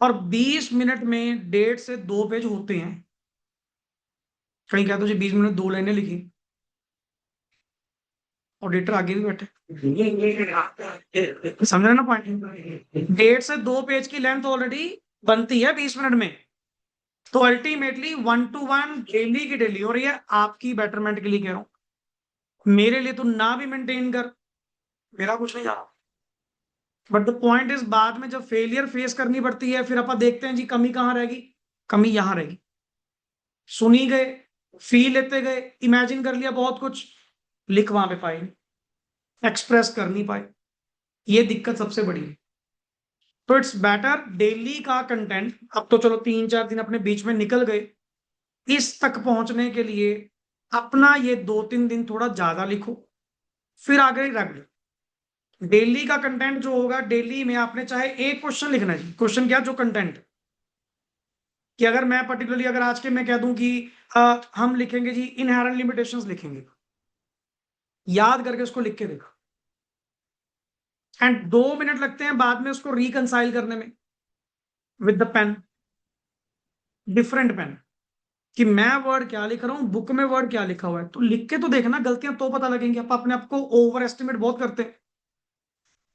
और 20 मिनट में 1.5 से 2 पेज होते हैं। कहीं क्या तुझे 20 मिनट 2 लाइनें लिखी, ऑडिटर आगे भी बैठे, समझ रहे ना पॉइंट? 1.5 से 2 पेज की लेंथ ऑलरेडी बनती है 20 मिनट में। तो अल्टीमेटली 1 to 1 डेली की डेली, और ये आपकी बेटरमेंट के लिए कह रहा हूं, मेरे लिए तो ना भी मेंटेन कर, मेरा कुछ नहीं जा रहा। बट द पॉइंट इज, बाद में जब फेलियर फेस करनी पड़ती है, फिर अपन देखते हैं जी कमी कहाँ रहेगी, कमी यहां रहेगी। सुनी गए, फील लेते गए, इमेजिन कर लिया बहुत कुछ, लिख वहां पे पाए, एक्सप्रेस कर नहीं पाए, ये दिक्कत सबसे बड़ी है। तो इट्स बेटर डेली का कंटेंट, अब तो चलो 3-4 दिन अपने बीच में निकल गए, इस तक पहुंचने के लिए अपना ये 2-3 दिन थोड़ा ज्यादा लिखो, फिर आगे रेगुलर डेली का कंटेंट जो होगा, डेली में आपने चाहे एक क्वेश्चन लिखना है। क्वेश्चन क्या, जो कंटेंट, कि अगर मैं पर्टिकुलरली अगर आज के मैं कह दूं कि हम लिखेंगे जी इनहेरेंट लिमिटेशंस लिखेंगे, याद करके उसको लिख के देखो, एंड 2 मिनट लगते हैं बाद में उसको रिकंसाइल करने में with the pen, different pen, कि मैं वर्ड क्या लिख रहा हूं, बुक में वर्ड क्या लिखा हुआ है। तो लिख के तो देखना, गलतियां तो पता लगेंगी। आप अपने आप को ओवर एस्टिमेट बहुत करते हैं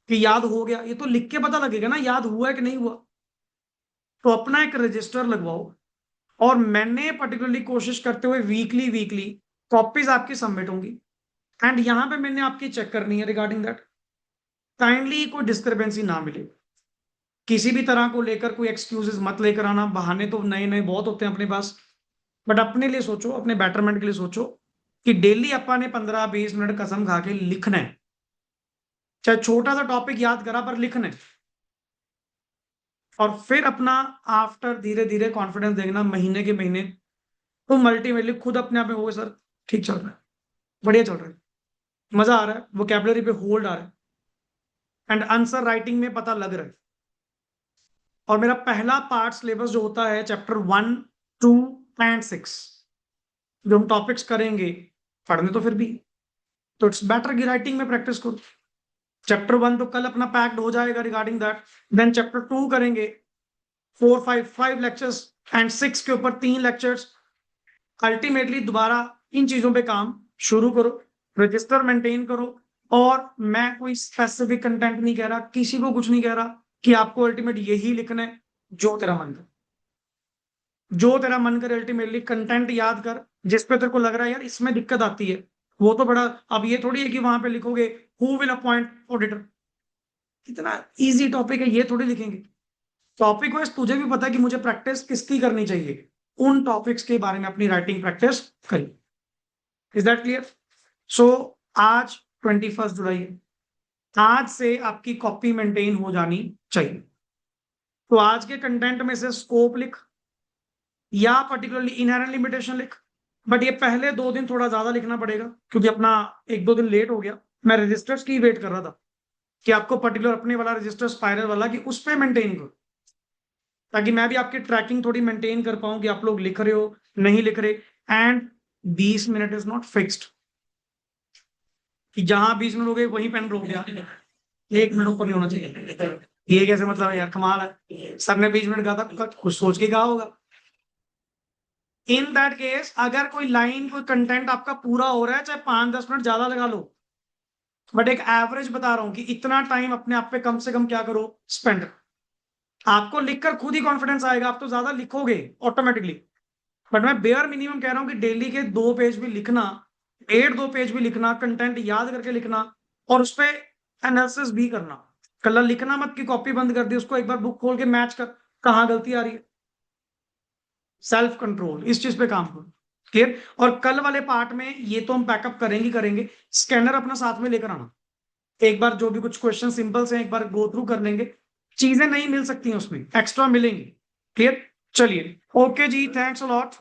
कि याद हो गया, ये तो लिख के पता लगेगा ना याद हुआ है कि नहीं हुआ। तो अपना एक रजिस्टर लगवाओ, और मैंने पर्टिकुलरली कोशिश करते हुए वीकली वीकली कॉपीज आपकी सबमिट होंगी, एंड यहां पे मैंने आपकी चेक करनी है रिगार्डिंग दैट, काइंडली कोई डिस्टर्बेंसी ना मिले, किसी भी तरह को लेकर कोई एक्सक्यूजेस मत लेकर आना। बहाने तो नए नए बहुत होते हैं अपने पास, बट अपने लिए सोचो, अपने बेटरमेंट के लिए सोचो कि डेली अपा ने 15-20 मिनट कसम खा के लिखना है, चाहे छोटा सा टॉपिक याद करा पर लिखना है। और फिर अपना आफ्टर धीरे धीरे कॉन्फिडेंस देखना, महीने के महीने तुम अल्टीमेटली खुद अपने आप में हो, सर ठीक चल रहा है, बढ़िया चल रहा है, मजा आ रहा है, वोकैबुलरी पे होल्ड आ रहा है, एंड आंसर राइटिंग में पता लग रहा है। और मेरा पहला पार्ट सिलेबस जो होता है चैप्टर 1, 2 एंड 6, जो हम टॉपिक्स करेंगे पढ़ने तो फिर भी, तो इट्स बेटर कि राइटिंग में प्रैक्टिस करो। चैप्टर 1 तो कल अपना पैक्ड हो जाएगा रिगार्डिंग दैट, देन चैप्टर 2 करेंगे 5 लेक्चर्स, एंड 6 के ऊपर 3 लेक्चर्स। अल्टीमेटली दोबारा इन चीजों पे काम शुरू करो, रजिस्टर मेंटेन करो। और मैं कोई स्पेसिफिक कंटेंट नहीं कह रहा, किसी को कुछ नहीं कह रहा कि आपको अल्टीमेट यही लिखना है, जो तेरा मन करे, जो तेरा मन करे। अल्टीमेटली कंटेंट याद कर जिस पे तेरे को लग रहा है यार इसमें दिक्कत आती है, वो तो बड़ा, अब ये थोड़ी है कि वहां पे लिखोगे हु विल अपॉइंट ऑडिटर, इतना इजी टॉपिक है, ये थोड़ी लिखेंगे। टॉपिक वाइज तुझे भी पता है कि मुझे प्रैक्टिस किसकी करनी चाहिए, उन टॉपिक्स के बारे में अपनी राइटिंग प्रैक्टिस करी। Is that clear? सो आज 21 जुलाई है, आज से आपकी कॉपी मेंटेन हो जानी चाहिए। तो आज के कंटेंट में से स्कोप लिख या पर्टिकुलरली इनहेरेंट लिमिटेशन लिख, बट ये पहले 2 दिन थोड़ा ज्यादा लिखना पड़ेगा क्योंकि अपना 1-2 दिन लेट हो गया। मैं रजिस्टर्स की वेट कर रहा था कि आपको पर्टिकुलर अपने वाला रजिस्टर स्पाइरल वाला कि उस पर मेंटेन करो, ताकि मैं भी आपकी ट्रैकिंग थोड़ी मेंटेन कर पाऊं कि आप लोग लिख रहे हो नहीं लिख रहे। And 20 minute is not fixed कि जहां 20 मिनट हो गए वहीं पेन रोक गया, 1 मिनट ऊपर नहीं होना चाहिए। ये कैसे मतलब है यार, कमाल है, सर ने 20 मिनट कहा था, कुछ सोच के कहा होगा। इन दैट केस अगर कोई लाइन कोई कंटेंट आपका पूरा हो रहा है, चाहे 5-10 मिनट ज्यादा लगा लो, बट एक एवरेज बता रहा हूं कि इतना टाइम अपने आप पे कम से कम क्या करो, स्पेंड। आपको लिखकर खुद ही कॉन्फिडेंस आएगा, आप तो ज्यादा लिखोगे ऑटोमेटिकली। बट मैं बेयर मिनिमम कह रहा हूं कि डेली के 2 पेज भी लिखना, 1.5-2 पेज भी लिखना, कंटेंट याद करके लिखना, और उस पर एनालिसिस भी करना। कल लिखना मत कि कॉपी बंद कर दी, उसको एक बार बुक खोल के मैच कर कहाँ गलती आ रही है। सेल्फ कंट्रोल, इस चीज पे काम करो। क्लियर? और कल वाले पार्ट में ये तो हम बैकअप करेंगे, स्कैनर अपना साथ में लेकर आना, एक बार जो भी कुछ क्वेश्चन सिंपल से एक बार गो थ्रू कर लेंगे, चीजें नहीं मिल सकती हैं उसमें, एक्स्ट्रा मिलेंगी। क्लियर? चलिए, ओके जी, थैंक्स अ लॉट।